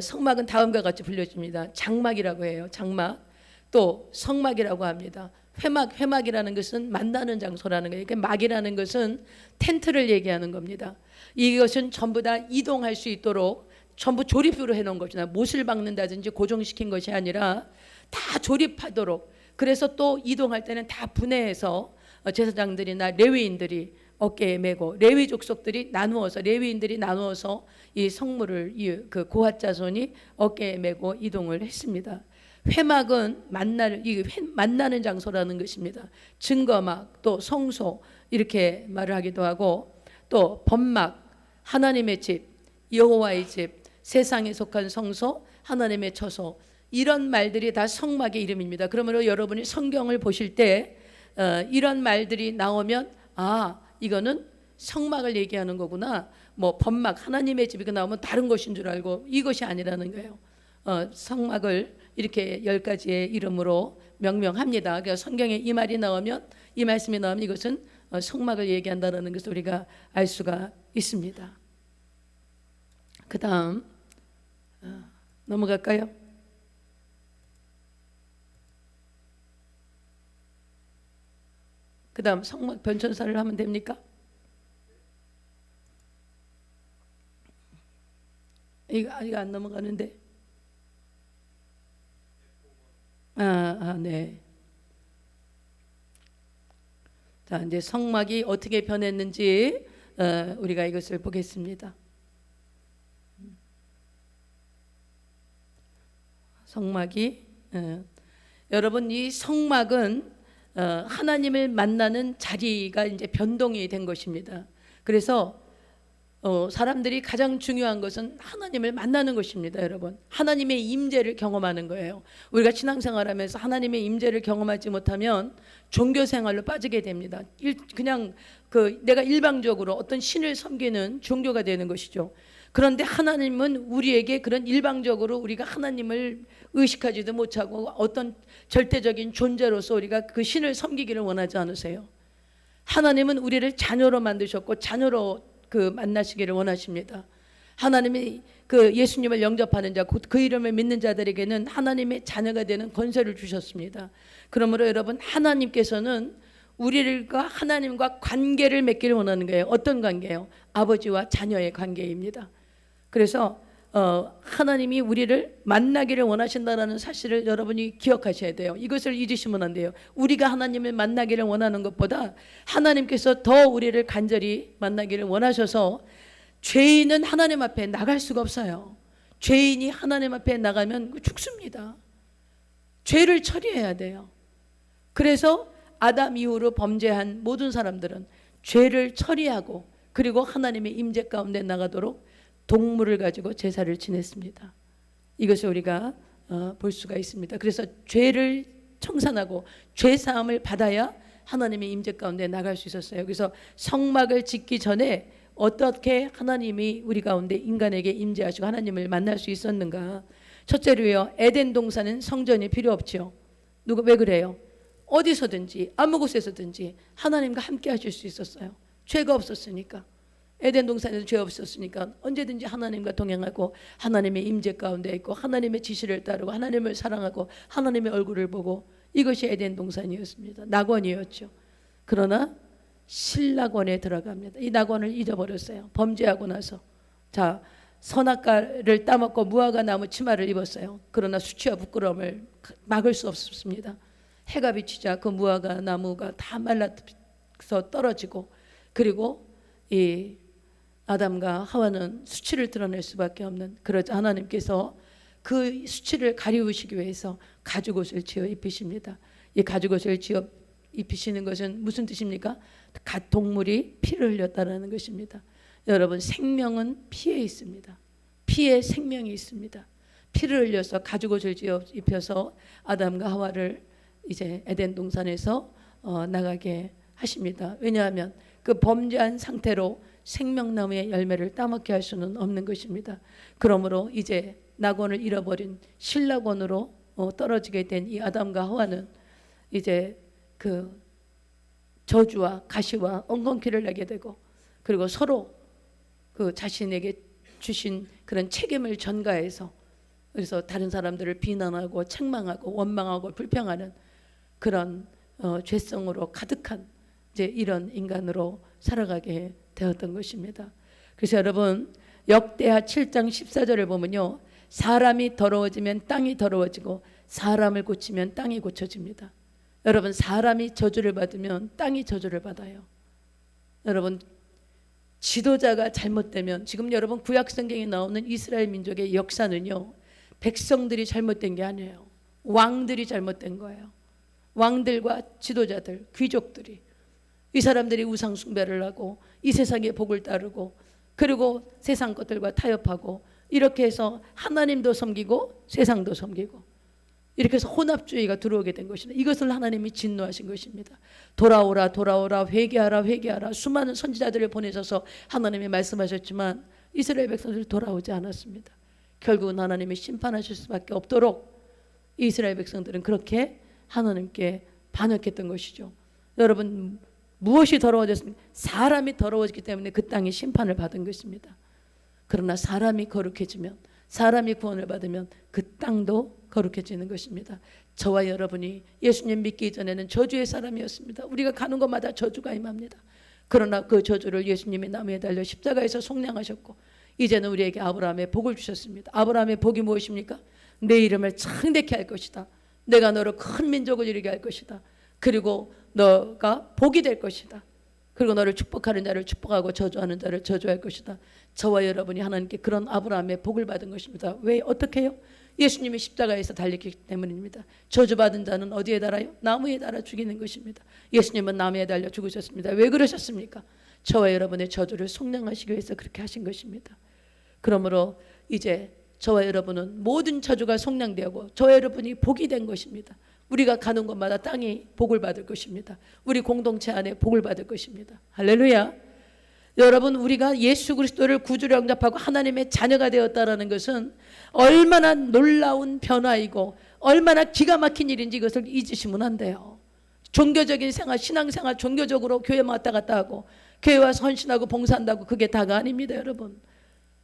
성막은 다음과 같이 불려집니다. 장막이라고 해요. 장막. 또 성막이라고 합니다. 회막이라는 것은 만나는 장소라는 거예요. 그러니까 막이라는 것은 텐트를 얘기하는 겁니다. 이것은 전부 다 이동할 수 있도록 전부 조립으로 해놓은 것이나 못을 박는다든지 고정시킨 것이 아니라 다 조립하도록. 그래서 또 이동할 때는 다 분해해서 제사장들이나 레위인들이 어깨에 메고 레위 족속들이 레위인들이 나누어서 이 성물을 그 고핫 자손이 어깨에 메고 이동을 했습니다. 회막은 만나는 장소라는 것입니다. 증거막, 또 성소 이렇게 말을 하기도 하고, 또 법막, 하나님의 집, 여호와의 집, 세상에 속한 성소, 하나님의 처소, 이런 말들이 다 성막의 이름입니다. 그러므로 여러분이 성경을 보실 때 이런 말들이 나오면 이거는 성막을 얘기하는 거구나. 뭐 법막, 하나님의 집이 나오면 다른 것인 줄 알고 이것이 아니라는 거예요. 성막을 이렇게 10가지의 이름으로 명명합니다. 그래서 성경에 이 말이 나오면, 이 말씀이 나오면 이것은 성막을 얘기한다는 것을 우리가 알 수가 있습니다. 그 다음 넘어갈까요? 그 다음 성막 변천사를 하면 됩니까? 이거 안 넘어가는데. 네. 자, 이제 성막이 어떻게 변했는지 우리가 이것을 보겠습니다. 성막이 여러분, 이 성막은 하나님을 만나는 자리가 이제 변동이 된 것입니다. 그래서 사람들이 가장 중요한 것은 하나님을 만나는 것입니다. 여러분, 하나님의 임재를 경험하는 거예요. 우리가 신앙생활하면서 하나님의 임재를 경험하지 못하면 종교생활로 빠지게 됩니다. 그냥 내가 일방적으로 어떤 신을 섬기는 종교가 되는 것이죠. 그런데 하나님은 우리에게 그런 일방적으로 우리가 하나님을 의식하지도 못하고 어떤 절대적인 존재로서 우리가 그 신을 섬기기를 원하지 않으세요. 하나님은 우리를 자녀로 만드셨고 자녀로 만나시기를 원하십니다. 하나님이 예수님을 영접하는 자, 곧 그 이름을 믿는 자들에게는 하나님의 자녀가 되는 권세를 주셨습니다. 그러므로 여러분, 하나님께서는 우리가 하나님과 관계를 맺기를 원하는 거예요. 어떤 관계예요? 아버지와 자녀의 관계입니다. 그래서 하나님이 우리를 만나기를 원하신다는 사실을 여러분이 기억하셔야 돼요. 이것을 잊으시면 안 돼요. 우리가 하나님을 만나기를 원하는 것보다 하나님께서 더 우리를 간절히 만나기를 원하셔서, 죄인은 하나님 앞에 나갈 수가 없어요. 죄인이 하나님 앞에 나가면 죽습니다. 죄를 처리해야 돼요. 그래서 아담 이후로 범죄한 모든 사람들은 죄를 처리하고 그리고 하나님의 임재 가운데 나가도록 동물을 가지고 제사를 지냈습니다. 이것을 우리가 볼 수가 있습니다. 그래서 죄를 청산하고 죄 사함을 받아야 하나님의 임재 가운데 나갈 수 있었어요. 그래서 성막을 짓기 전에 어떻게 하나님이 우리 가운데 인간에게 임재하시고 하나님을 만날 수 있었는가? 첫째로요, 에덴 동산은 성전이 필요 없죠. 왜 그래요? 어디서든지 아무 곳에서든지 하나님과 함께 하실 수 있었어요. 죄가 없었으니까. 에덴 동산에도 죄 없었으니까 언제든지 하나님과 동행하고 하나님의 임재 가운데 있고 하나님의 지시를 따르고 하나님을 사랑하고 하나님의 얼굴을 보고, 이것이 에덴 동산이었습니다. 낙원이었죠. 그러나 신락원에 들어갑니다. 이 낙원을 잊어버렸어요. 범죄하고 나서. 자, 선악과를 따먹고 무화과 나무 치마를 입었어요. 그러나 수치와 부끄러움을 막을 수 없었습니다. 해가 비치자 그 무화과 나무가 다 말라서 떨어지고, 그리고 이 아담과 하와는 수치를 드러낼 수밖에 없는, 그러자 하나님께서 그 수치를 가리우시기 위해서 가죽옷을 지어 입히십니다. 이 가죽옷을 지어 입히시는 것은 무슨 뜻입니까? 각 동물이 피를 흘렸다라는 것입니다. 여러분, 생명은 피에 있습니다. 피에 생명이 있습니다. 피를 흘려서 가죽옷을 지어 입혀서 아담과 하와를 이제 에덴 동산에서 나가게 하십니다. 왜냐하면 그 범죄한 상태로 생명나무의 열매를 따먹게 할 수는 없는 것입니다. 그러므로 이제 낙원을 잃어버린 신락원으로 떨어지게 된 이 아담과 하와는 이제 그 저주와 가시와 엉겅퀴를 내게 되고, 그리고 서로 그 자신에게 주신 그런 책임을 전가해서, 그래서 다른 사람들을 비난하고 책망하고 원망하고 불평하는 그런 죄성으로 가득한 이제 이런 인간으로 살아가게 되었던 것입니다. 그래서 여러분, 역대하 7장 14절을 보면요, 사람이 더러워지면 땅이 더러워지고 사람을 고치면 땅이 고쳐집니다. 여러분, 사람이 저주를 받으면 땅이 저주를 받아요. 여러분, 지도자가 잘못되면, 지금 여러분 구약 성경에 나오는 이스라엘 민족의 역사는요, 백성들이 잘못된 게 아니에요. 왕들이 잘못된 거예요. 왕들과 지도자들, 귀족들이, 이 사람들이 우상 숭배를 하고 이 세상의 복을 따르고, 그리고 세상 것들과 타협하고, 이렇게 해서 하나님도 섬기고 세상도 섬기고, 이렇게 해서 혼합주의가 들어오게 된 것입니다. 이것을 하나님이 진노하신 것입니다. 돌아오라 돌아오라, 회개하라 회개하라, 수많은 선지자들을 보내셔서 하나님이 말씀하셨지만 이스라엘 백성들이 돌아오지 않았습니다. 결국은 하나님이 심판하실 수밖에 없도록 이스라엘 백성들은 그렇게 하나님께 반역했던 것이죠. 여러분, 무엇이 더러워졌습니까? 사람이 더러워졌기 때문에 그 땅이 심판을 받은 것입니다. 그러나 사람이 거룩해지면, 사람이 구원을 받으면 그 땅도 거룩해지는 것입니다. 저와 여러분이 예수님 믿기 전에는 저주의 사람이었습니다. 우리가 가는 곳마다 저주가 임합니다. 그러나 그 저주를 예수님이 나무에 달려 십자가에서 속량하셨고, 이제는 우리에게 아브라함의 복을 주셨습니다. 아브라함의 복이 무엇입니까? 내 이름을 창대케 할 것이다. 내가 너를 큰 민족을 이루게 할 것이다. 그리고 너가 복이 될 것이다. 그리고 너를 축복하는 자를 축복하고 저주하는 자를 저주할 것이다. 저와 여러분이 하나님께 그런 아브라함의 복을 받은 것입니다. 왜? 어떻게 해요? 예수님이 십자가에서 달렸기 때문입니다. 저주받은 자는 어디에 달아요? 나무에 달아 죽이는 것입니다. 예수님은 나무에 달려 죽으셨습니다. 왜 그러셨습니까? 저와 여러분의 저주를 속량하시기 위해서 그렇게 하신 것입니다. 그러므로 이제 저와 여러분은 모든 저주가 속량되고 저와 여러분이 복이 된 것입니다. 우리가 가는 곳마다 땅이 복을 받을 것입니다. 우리 공동체 안에 복을 받을 것입니다. 할렐루야. 여러분, 우리가 예수 그리스도를 구주로 영접하고 하나님의 자녀가 되었다는 것은 얼마나 놀라운 변화이고 얼마나 기가 막힌 일인지 이것을 잊으시면 안 돼요. 종교적인 생활, 신앙생활, 종교적으로 교회 왔다 갔다 하고 교회 와서 헌신하고 봉사한다고 그게 다가 아닙니다. 여러분,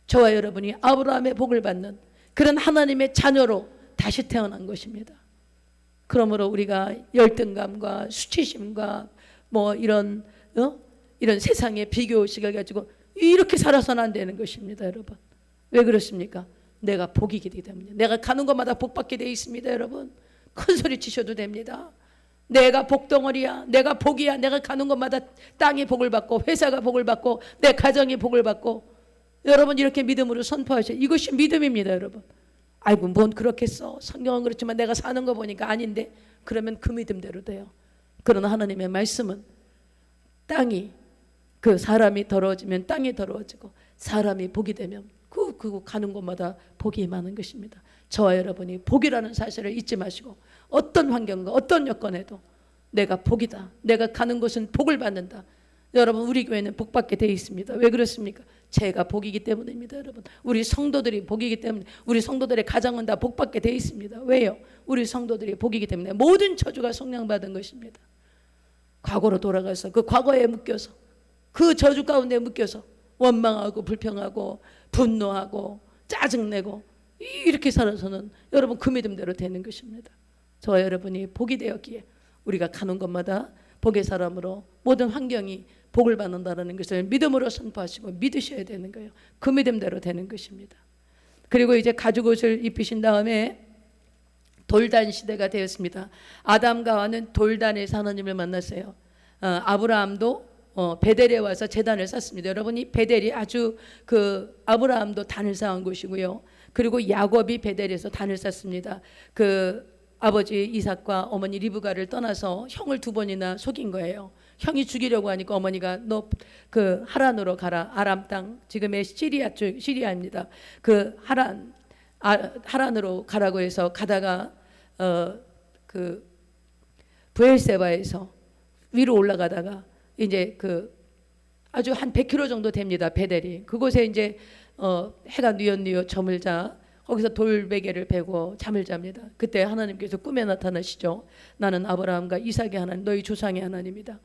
저와 여러분이 아브라함의 복을 받는 그런 하나님의 자녀로 다시 태어난 것입니다. 그러므로 우리가 열등감과 수치심과 뭐 이런 세상의 비교의식을 가지고 이렇게 살아서는 안 되는 것입니다. 여러분, 왜 그렇습니까? 내가 복이 되기 때문에. 내가 가는 곳마다 복받게 되어 있습니다. 여러분, 큰 소리 치셔도 됩니다. 내가 복덩어리야, 내가 복이야. 내가 가는 곳마다 땅이 복을 받고 회사가 복을 받고 내 가정이 복을 받고, 여러분 이렇게 믿음으로 선포하셔요. 이것이 믿음입니다. 여러분, 아이고 뭔 그렇겠어, 성경은 그렇지만 내가 사는 거 보니까 아닌데, 그러면 그 믿음대로 돼요. 그러나 하나님의 말씀은 땅이, 그 사람이 더러워지면 땅이 더러워지고 사람이 복이 되면 그 가는 곳마다 복이 임하는 것입니다. 저와 여러분이 복이라는 사실을 잊지 마시고, 어떤 환경과 어떤 여건에도 내가 복이다, 내가 가는 곳은 복을 받는다. 여러분, 우리 교회는 복받게 되어 있습니다. 왜 그렇습니까? 제가 복이기 때문입니다. 여러분, 우리 성도들이 복이기 때문에, 우리 성도들의 가정은 다 복받게 되어 있습니다. 왜요? 우리 성도들이 복이기 때문에 모든 저주가 속량받은 것입니다. 과거로 돌아가서 그 과거에 묶여서, 그 저주 가운데 묶여서 원망하고 불평하고 분노하고 짜증내고 이렇게 살아서는 여러분 그 믿음대로 되는 것입니다. 저와 여러분이 복이 되었기에 우리가 가는 곳마다 복의 사람으로 모든 환경이 복을 받는다는 것을 믿음으로 선포하시고 믿으셔야 되는 거예요. 그 믿음대로 되는 것입니다. 그리고 이제 가죽옷을 입히신 다음에 돌단 시대가 되었습니다. 아담과 하와는 돌단에서 하나님을 만났어요. 아브라함도 베델에 와서 제단을 쌓습니다. 여러분, 이 베델이 아주 그 아브라함도 단을 쌓은 곳이고요. 그리고 야곱이 베델에서 단을 쌓습니다. 그 아버지 이삭과 어머니 리브가를 떠나서 형을 2번이나 속인 거예요. 형이 죽이려고 하니까 어머니가 너 그 하란으로 가라. 아람 땅, 지금의 시리아 쪽, 시리아입니다. 그 하란으로 가라고 해서 가다가 그 브엘세바에서 위로 올라가다가 이제 그 아주 한 100km 정도 됩니다. 베델이. 그곳에 이제 해가 뉘엿뉘엿 저물 자 거기서 돌베개를 베고 잠을 잡니다. 그때 하나님께서 꿈에 나타나시죠. 나는 아브라함과 이삭의 하나님, 너희 조상의 하나님이다.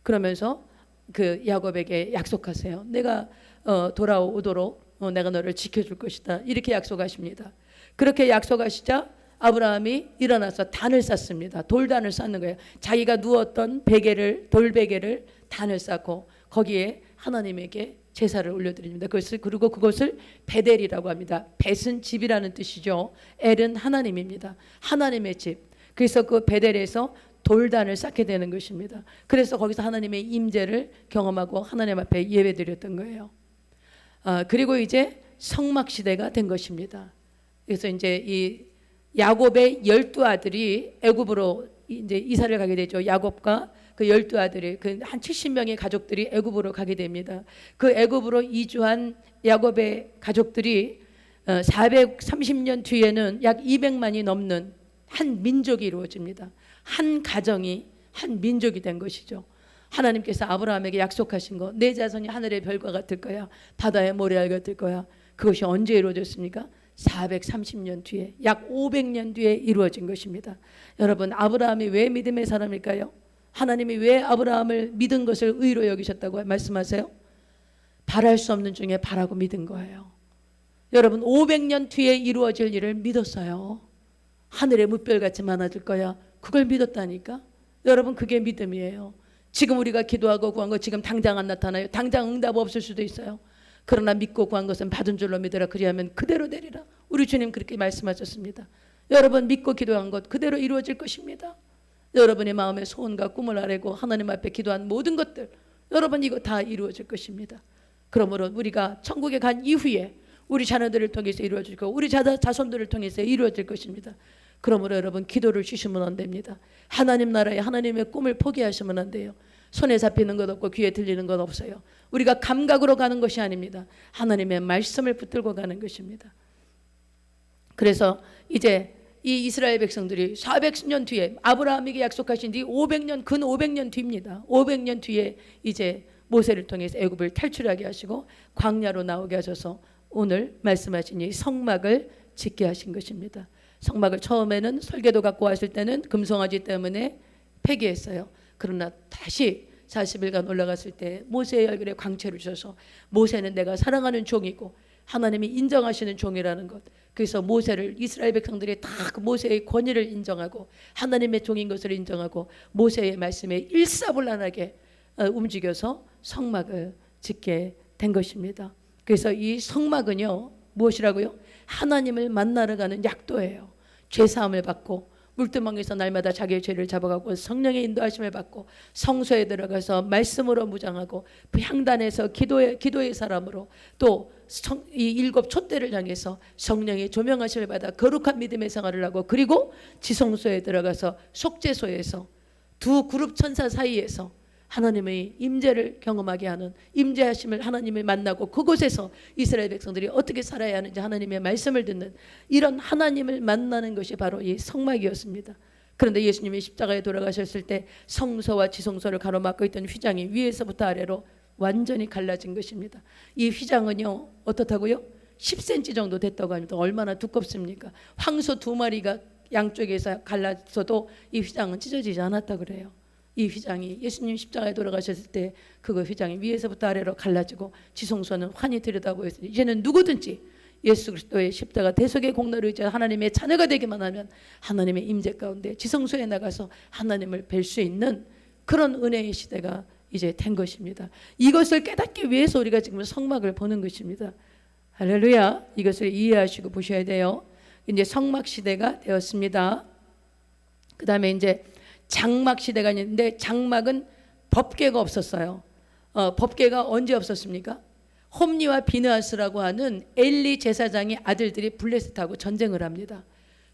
그러면서 그 야곱에게 약속하세요. 내가 돌아오도록 내가 너를 지켜줄 것이다. 이렇게 약속하십니다. 그렇게 약속하시자 아브라함이 일어나서 단을 쌓습니다. 돌단을 쌓는 거예요. 자기가 누웠던 베개를, 돌베개를 단을 쌓고 거기에 하나님에게 제사를 올려드립니다. 그리고 그것을 베델이라고 합니다. 벳은 집이라는 뜻이죠. 엘은 하나님입니다. 하나님의 집. 그래서 그 베델에서 돌단을 쌓게 되는 것입니다. 그래서 거기서 하나님의 임재를 경험하고 하나님 앞에 예배드렸던 거예요. 그리고 이제 성막 시대가 된 것입니다. 그래서 이제 이 야곱의 12아들이 애굽으로 이제 이사를 가게 되죠. 야곱과 그 12아들이 그 한 70명의 가족들이 애굽으로 가게 됩니다. 그 애굽으로 이주한 야곱의 가족들이 430년 뒤에는 약 200만이 넘는 한 민족이 이루어집니다. 한 가정이 한 민족이 된 것이죠. 하나님께서 아브라함에게 약속하신 거, 내 자손이 하늘의 별과 같을 거야, 바다의 모래알 같을 거야. 그것이 언제 이루어졌습니까? 430년 뒤에, 약 500년 뒤에 이루어진 것입니다. 여러분, 아브라함이 왜 믿음의 사람일까요? 하나님이 왜 아브라함을 믿은 것을 의로 여기셨다고 말씀하세요? 바랄 수 없는 중에 바라고 믿은 거예요. 여러분, 500년 뒤에 이루어질 일을 믿었어요. 하늘의 물결같이 많아질 거야. 그걸 믿었다니까. 여러분, 그게 믿음이에요. 지금 우리가 기도하고 구한 거 지금 당장 안 나타나요. 당장 응답 없을 수도 있어요. 그러나 믿고 구한 것은 받은 줄로 믿으라. 그리하면 그대로 되리라. 우리 주님 그렇게 말씀하셨습니다. 여러분, 믿고 기도한 것 그대로 이루어질 것입니다. 여러분의 마음의 소원과 꿈을 아뢰고 하나님 앞에 기도한 모든 것들, 여러분 이거 다 이루어질 것입니다. 그러므로 우리가 천국에 간 이후에 우리 자녀들을 통해서 이루어질 거고 우리 자손들을 통해서 이루어질 것입니다. 그러므로 여러분, 기도를 쉬시면 안 됩니다. 하나님 나라에 하나님의 꿈을 포기하시면 안 돼요. 손에 잡히는 것 없고 귀에 들리는 것 없어요. 우리가 감각으로 가는 것이 아닙니다. 하나님의 말씀을 붙들고 가는 것입니다. 그래서 이제 이 이스라엘 백성들이 410년 뒤에 아브라함에게 약속하신 뒤 500년, 근 500년 뒤입니다. 500년 뒤에 이제 모세를 통해서 애굽을 탈출하게 하시고 광야로 나오게 하셔서 오늘 말씀하신 이 성막을 짓게 하신 것입니다. 성막을 처음에는 설계도 갖고 왔을 때는 금송아지 때문에 폐기했어요. 그러나 다시 40일간 올라갔을 때 모세의 얼굴에 광채를 주셔서 모세는 내가 사랑하는 종이고 하나님이 인정하시는 종이라는 것. 그래서 모세를, 이스라엘 백성들이 다 그 모세의 권위를 인정하고 하나님의 종인 것을 인정하고 모세의 말씀에 일사불란하게 움직여서 성막을 짓게 된 것입니다. 그래서 이 성막은요, 무엇이라고요? 하나님을 만나러 가는 약도예요. 죄사함을 받고 물두멍에서 날마다 자기의 죄를 잡아가고 성령의 인도하심을 받고 성소에 들어가서 말씀으로 무장하고 향단에서 기도의 사람으로 또 이 7 촛대를 향해서 성령의 조명하심을 받아 거룩한 믿음의 생활을 하고 그리고 지성소에 들어가서 속죄소에서 두 그룹 천사 사이에서 하나님의 임재를 경험하게 하는, 임재하심을 하나님을 만나고 그곳에서 이스라엘 백성들이 어떻게 살아야 하는지 하나님의 말씀을 듣는 이런 하나님을 만나는 것이 바로 이 성막이었습니다. 그런데 예수님이 십자가에 돌아가셨을 때 성소와 지성소를 가로막고 있던 휘장이 위에서부터 아래로 완전히 갈라진 것입니다. 이 휘장은요, 어떻다고요? 10cm 정도 됐다고 합니다. 얼마나 두껍습니까? 황소 2마리가 양쪽에서 갈라서도 이 휘장은 찢어지지 않았다 그래요. 이 휘장이 예수님 십자가에 돌아가셨을 때 그거 휘장이 위에서부터 아래로 갈라지고 지성소는 환히 들여다보였으니 이제는 누구든지 예수 그리스도의 십자가 대속의 공로를 의지해 하나님의 자녀가 되기만 하면 하나님의 임재 가운데 지성소에 나가서 하나님을 뵐 수 있는 그런 은혜의 시대가 이제 된 것입니다. 이것을 깨닫기 위해서 우리가 지금 성막을 보는 것입니다. 할렐루야. 이것을 이해하시고 보셔야 돼요. 이제 성막 시대가 되었습니다. 그 다음에 이제 장막 시대가 있는데 장막은 법궤가 없었어요. 법궤가 언제 없었습니까? 홈리와 비느하스라고 하는 엘리 제사장의 아들들이 블레셋하고 전쟁을 합니다.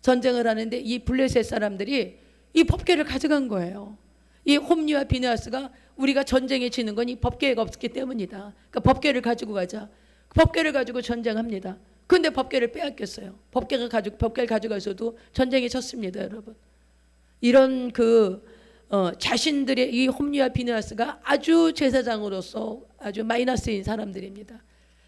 전쟁을 하는데 이 블레셋 사람들이 이 법궤를 가져간 거예요. 이 홈리와 비느하스가 우리가 전쟁에 지는 건 이 법궤가 없었기 때문이다. 그러니까 법궤를 가지고 가자. 법궤를 가지고 전쟁합니다. 그런데 법궤를 빼앗겼어요. 법궤를 가져가서도 전쟁에 졌습니다, 여러분. 이런 자신들의 이 홈리와 비느하스가 아주 제사장으로서 아주 마이너스인 사람들입니다.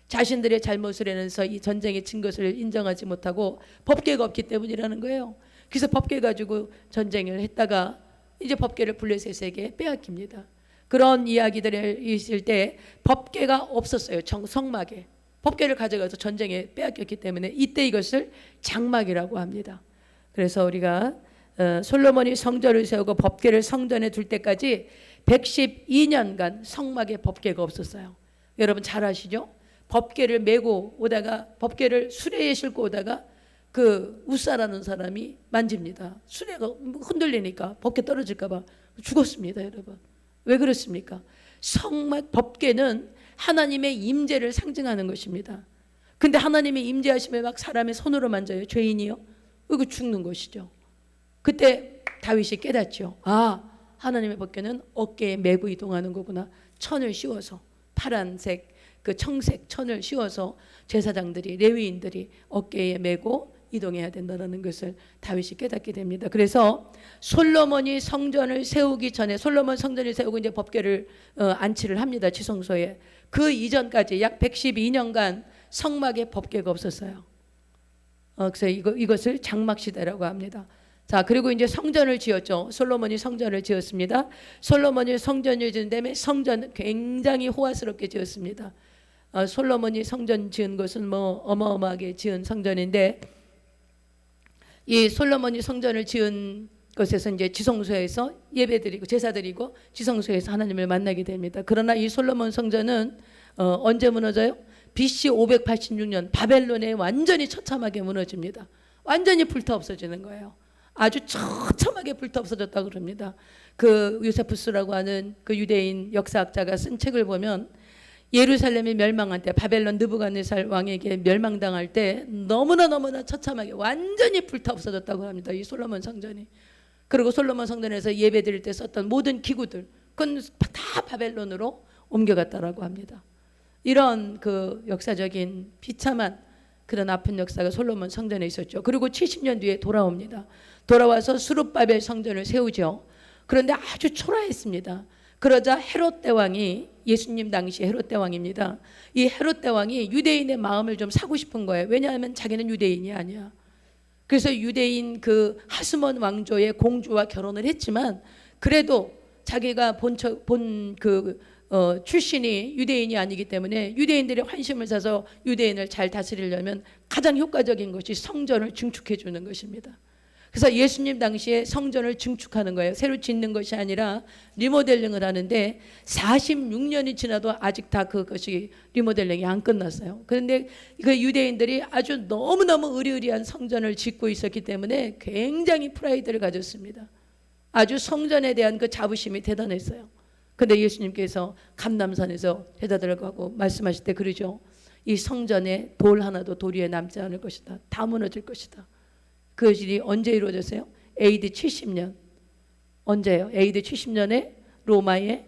자신들의 잘못을 해내서 이 전쟁에 진 것을 인정하지 못하고 법궤가 없기 때문이라는 거예요. 그래서 법궤 가지고 전쟁을 했다가 이제 법궤를 블레셋에게 빼앗깁니다. 그런 이야기들이 있을 때 법궤가 없었어요. 성막에. 법궤를 가져가서 전쟁에 빼앗겼기 때문에 이때 이것을 장막이라고 합니다. 그래서 우리가 솔로몬이 성전을 세우고 법궤를 성전에 둘 때까지 112년간 성막에 법궤가 없었어요. 여러분 잘 아시죠? 법궤를 메고 오다가 법궤를 수레에 싣고 오다가 그 우사라는 사람이 만집니다. 수레가 흔들리니까 법궤 떨어질까 봐 죽었습니다, 여러분. 왜 그렇습니까? 성막 법궤는 하나님의 임재를 상징하는 것입니다. 근데 하나님의 임재하심에 막 사람의 손으로 만져요. 죄인이요. 이거 죽는 것이죠. 그때 다윗이 깨닫죠. 아, 하나님의 법궤는 어깨에 메고 이동하는 거구나. 천을 씌워서 파란색 그 청색 천을 씌워서 제사장들이 레위인들이 어깨에 메고 이동해야 된다는 것을 다윗이 깨닫게 됩니다. 그래서 솔로몬이 성전을 세우기 전에 솔로몬 성전을 세우고 이제 법궤를 안치를 합니다. 지성소에. 그 이전까지 약 112년간 성막에 법궤가 없었어요. 그래서 이것을 장막시대라고 합니다. 자, 그리고 이제 성전을 지었죠. 솔로몬이 성전을 지었습니다. 솔로몬이 성전을 지은 다음에 성전 굉장히 호화스럽게 지었습니다. 솔로몬이 성전 지은 것은 뭐 어마어마하게 지은 성전인데 이 솔로몬이 성전을 지은 것에서 이제 지성소에서 예배드리고 제사드리고 지성소에서 하나님을 만나게 됩니다. 그러나 이 솔로몬 성전은 언제 무너져요? BC 586년 바벨론에 완전히 처참하게 무너집니다. 완전히 불타 없어지는 거예요. 아주 처참하게 불타 없어졌다고 그럽니다. 그 요세푸스라고 하는 그 유대인 역사학자가 쓴 책을 보면 예루살렘이 멸망할 때 바벨론 느부갓네살 왕에게 멸망당할 때 너무나 처참하게 완전히 불타 없어졌다고 합니다. 이 솔로몬 성전이. 그리고 솔로몬 성전에서 예배드릴 때 썼던 모든 기구들 그건 다 바벨론으로 옮겨갔다라고 합니다. 이런 그 역사적인 비참한 그런 아픈 역사가 솔로몬 성전에 있었죠. 그리고 70년 뒤에 돌아옵니다. 돌아와서 수룹바벨 성전을 세우죠. 그런데 아주 초라했습니다. 그러자 헤롯 대왕이 예수님 당시 헤롯 대왕입니다. 이 헤롯 대왕이 유대인의 마음을 좀 사고 싶은 거예요. 왜냐하면 자기는 유대인이 아니야. 그래서 유대인 그 하스몬 왕조의 공주와 결혼을 했지만 그래도 자기가 출신이 유대인이 아니기 때문에 유대인들의 환심을 사서 유대인을 잘 다스리려면 가장 효과적인 것이 성전을 증축해 주는 것입니다. 그래서 예수님 당시에 성전을 증축하는 거예요. 새로 짓는 것이 아니라 리모델링을 하는데 46년이 지나도 아직 다 그것이 리모델링이 안 끝났어요. 그런데 그 유대인들이 아주 너무너무 의리의리한 성전을 짓고 있었기 때문에 굉장히 프라이드를 가졌습니다. 아주 성전에 대한 그 자부심이 대단했어요. 그런데 예수님께서 감람산에서 제자들을 가고 말씀하실 때 그러죠. 이 성전에 돌 하나도 돌 위에 남지 않을 것이다. 다 무너질 것이다. 그 일이 언제 이루어졌어요? AD 70년. 언제요? AD 70년에 로마의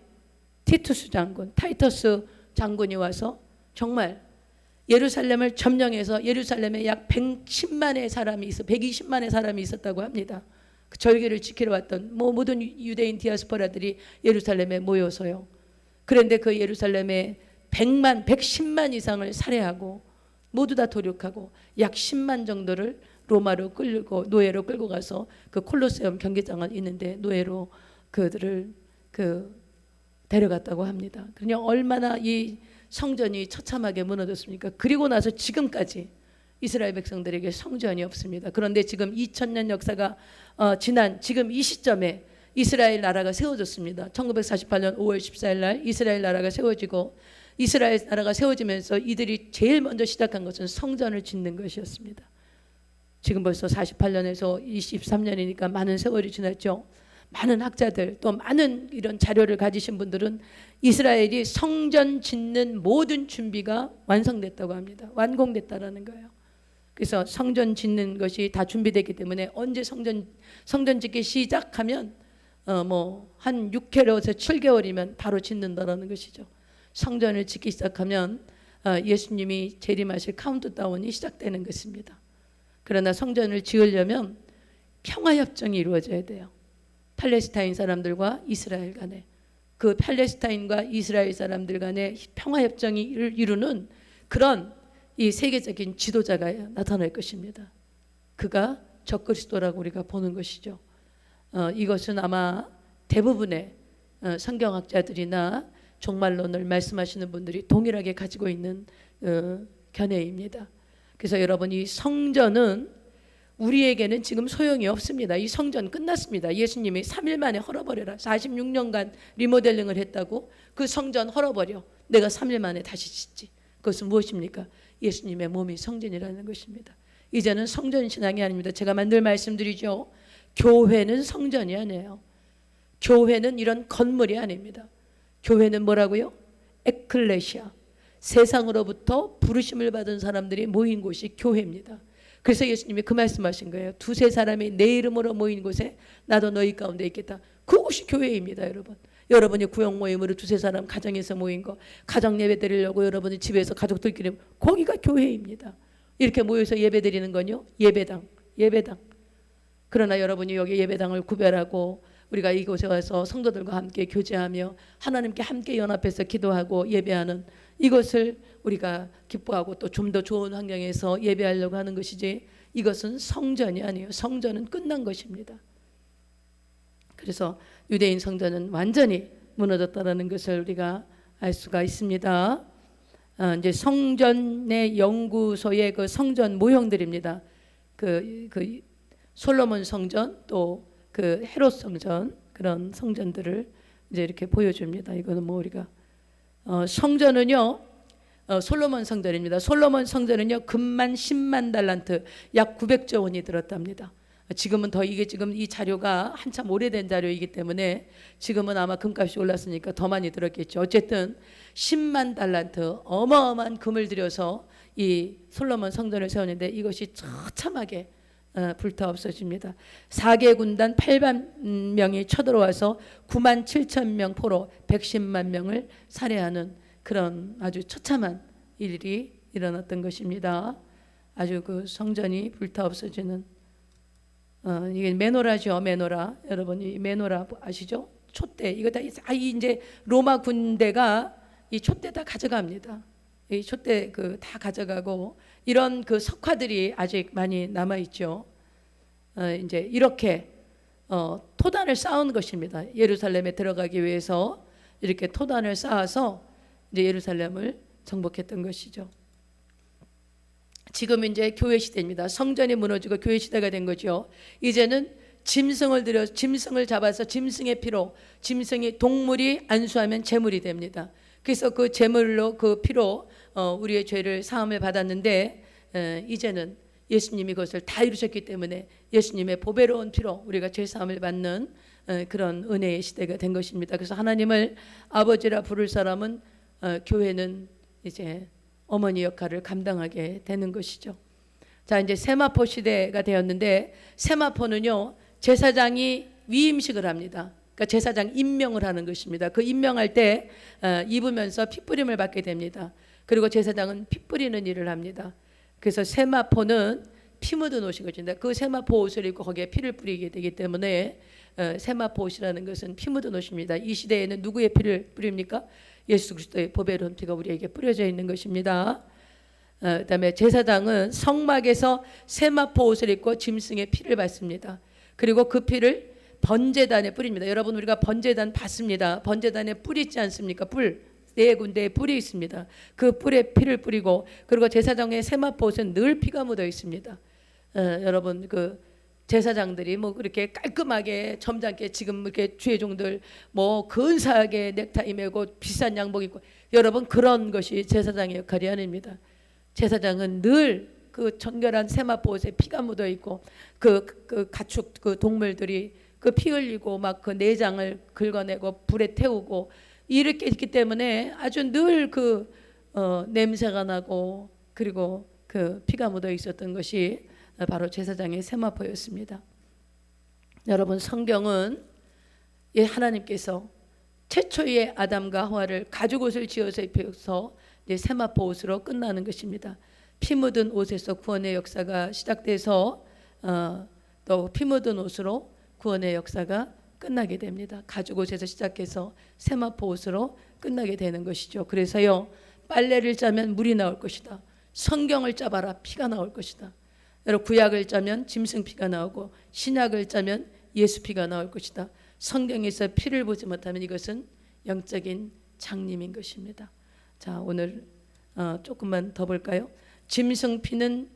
티투스 장군, 타이터스 장군이 와서 정말 예루살렘을 점령해서 예루살렘에 약 120만의 사람이 있었다고 합니다. 그 절기를 지키러 왔던 모든 유대인 디아스포라들이 예루살렘에 모여서요. 그런데 그 예루살렘에 110만 이상을 살해하고 모두 다 도륙하고 약 10만 정도를 로마로 노예로 끌고 가서 그 콜로세움 경기장은 있는데 노예로 그들을 데려갔다고 합니다. 그냥 얼마나 이 성전이 처참하게 무너졌습니까? 그리고 나서 지금까지 이스라엘 백성들에게 성전이 없습니다. 그런데 지금 2000년 역사가 지난 지금 이 시점에 이스라엘 나라가 세워졌습니다. 1948년 5월 14일 날 이스라엘 나라가 세워지고 이스라엘 나라가 세워지면서 이들이 제일 먼저 시작한 것은 성전을 짓는 것이었습니다. 지금 벌써 48년에서 23년이니까 많은 세월이 지났죠. 많은 학자들 또 많은 이런 자료를 가지신 분들은 이스라엘이 성전 짓는 모든 준비가 완성됐다고 합니다. 완공됐다라는 거예요. 그래서 성전 짓는 것이 다 준비됐기 때문에 언제 성전 짓기 시작하면 뭐 한 6개월에서 7개월이면 바로 짓는다라는 것이죠. 성전을 짓기 시작하면 예수님이 재림하실 카운트다운이 시작되는 것입니다. 그러나 성전을 지으려면 평화협정이 이루어져야 돼요. 팔레스타인 사람들과 이스라엘 간에, 그 팔레스타인과 이스라엘 사람들 간에 평화협정이 이루는 그런 이 세계적인 지도자가 나타날 것입니다. 그가 적그리스도라고 우리가 보는 것이죠. 이것은 아마 대부분의 성경학자들이나 종말론을 말씀하시는 분들이 동일하게 가지고 있는 견해입니다. 그래서 여러분, 이 성전은 우리에게는 지금 소용이 없습니다. 이 성전 끝났습니다. 예수님이 3일 만에 헐어버려라. 46년간 리모델링을 했다고 그 성전 헐어버려. 내가 3일 만에 다시 짓지. 그것은 무엇입니까? 예수님의 몸이 성전이라는 것입니다. 이제는 성전 신앙이 아닙니다. 제가 늘 말씀드리죠. 교회는 성전이 아니에요. 교회는 이런 건물이 아닙니다. 교회는 뭐라고요? 에클레시아, 세상으로부터 부르심을 받은 사람들이 모인 곳이 교회입니다. 그래서 예수님이 그 말씀하신 거예요. 두세 사람이 내 이름으로 모인 곳에 나도 너희 가운데 있겠다. 그곳이 교회입니다. 여러분이 구역 모임으로 두세 사람 가정에서 모인 거, 가정 예배 드리려고 여러분이 집에서 가족들끼리, 거기가 교회입니다. 이렇게 모여서 예배 드리는 건요, 예배당. 그러나 여러분이 여기 예배당을 구별하고 우리가 이곳에 와서 성도들과 함께 교제하며 하나님께 함께 연합해서 기도하고 예배하는 이것을 우리가 기뻐하고 또 좀 더 좋은 환경에서 예배하려고 하는 것이지, 이것은 성전이 아니에요. 성전은 끝난 것입니다. 그래서 유대인 성전은 완전히 무너졌다는 것을 우리가 알 수가 있습니다. 이제 성전의 연구소의 그 성전 모형들입니다. 그 솔로몬 성전, 또 그 헤롯 성전, 그런 성전들을 이제 이렇게 보여줍니다. 이거는 뭐 우리가 성전은요, 솔로몬 성전입니다. 솔로몬 성전은요, 금만 10만 달란트, 약 900조 원이 들었답니다. 지금은 더, 이게 지금 이 자료가 한참 오래된 자료이기 때문에 지금은 아마 금값이 올랐으니까 더 많이 들었겠죠. 어쨌든 10만 달란트, 어마어마한 금을 들여서 이 솔로몬 성전을 세웠는데 이것이 처참하게 불타 없어집니다. 4개 군단 8만 명이 쳐들어와서 9만 7천 명 포로 110만 명을 살해하는 그런 아주 처참한 일이 일어났던 것입니다. 아주 그 성전이 불타 없어지는, 이게 메노라죠. 메노라. 여러분이 메노라 아시죠? 촛대. 이거 다 이제 로마 군대가 이 촛대 다 가져갑니다. 이 촛대 다 가져가고, 이런 그 석화들이 아직 많이 남아 있죠. 이제 이렇게 토단을 쌓은 것입니다. 예루살렘에 들어가기 위해서 이렇게 토단을 쌓아서 이제 예루살렘을 정복했던 것이죠. 지금 이제 교회 시대입니다. 성전이 무너지고 교회 시대가 된 거죠. 이제는 짐승을 잡아서 짐승의 피로, 짐승이 동물이 안수하면 제물이 됩니다. 그래서 그 제물로, 그 피로 우리의 죄를 사함을 받았는데, 이제는 예수님이 그것을 다 이루셨기 때문에 예수님의 보배로운 피로 우리가 죄 사함을 받는 그런 은혜의 시대가 된 것입니다. 그래서 하나님을 아버지라 부를 사람은, 교회는 이제 어머니 역할을 감당하게 되는 것이죠. 자, 이제 세마포 시대가 되었는데, 세마포는요, 제사장이 위임식을 합니다. 그러니까 제사장 임명을 하는 것입니다. 그 임명할 때 입으면서 핏부림을 받게 됩니다. 그리고 제사장은 피 뿌리는 일을 합니다. 그래서 세마포는 피 묻은 옷인 것인데, 그 세마포 옷을 입고 거기에 피를 뿌리게 되기 때문에 세마포 옷이라는 것은 피 묻은 옷입니다. 이 시대에는 누구의 피를 뿌립니까? 예수 그리스도의 보배로운 피가 우리에게 뿌려져 있는 것입니다. 그다음에 제사장은 성막에서 세마포 옷을 입고 짐승의 피를 받습니다. 그리고 그 피를 번제단에 뿌립니다. 여러분, 우리가 번제단 봤습니다. 번제단에 뿔이 있지 않습니까? 뿔, 네 군데에 뿔이 있습니다. 그 뿔에 피를 뿌리고, 그리고 제사장의 세마포 옷은 늘 피가 묻어 있습니다. 여러분, 그 제사장들이 뭐 그렇게 깔끔하게 점잖게 지금 이렇게 주의 종들 뭐 근사하게 넥타이 메고 비싼 양복 입고, 여러분, 그런 것이 제사장의 역할이 아닙니다. 제사장은 늘 그 정결한 세마포 옷에 피가 묻어 있고, 그 가축, 그 동물들이 그 피 흘리고 막 그 내장을 긁어내고 불에 태우고 이렇게 했기 때문에 아주 늘 그 냄새가 나고 그리고 그 피가 묻어 있었던 것이 바로 제사장의 세마포였습니다. 여러분, 성경은 하나님께서 최초의 아담과 하와를 가죽 옷을 지어서 입혀서 세마포 옷으로 끝나는 것입니다. 피 묻은 옷에서 구원의 역사가 시작돼서 또 피 묻은 옷으로 구원의 역사가 끝나게 됩니다. 가죽 옷에서 시작해서 세마포 옷으로 끝나게 되는 것이죠. 그래서요, 빨래를 짜면 물이 나올 것이다. 성경을 짜봐라, 피가 나올 것이다. 여러분, 구약을 짜면 짐승피가 나오고 신약을 짜면 예수피가 나올 것이다. 성경에서 피를 보지 못하면 이것은 영적인 장님인 것입니다. 자, 오늘 조금만 더 볼까요? 짐승피는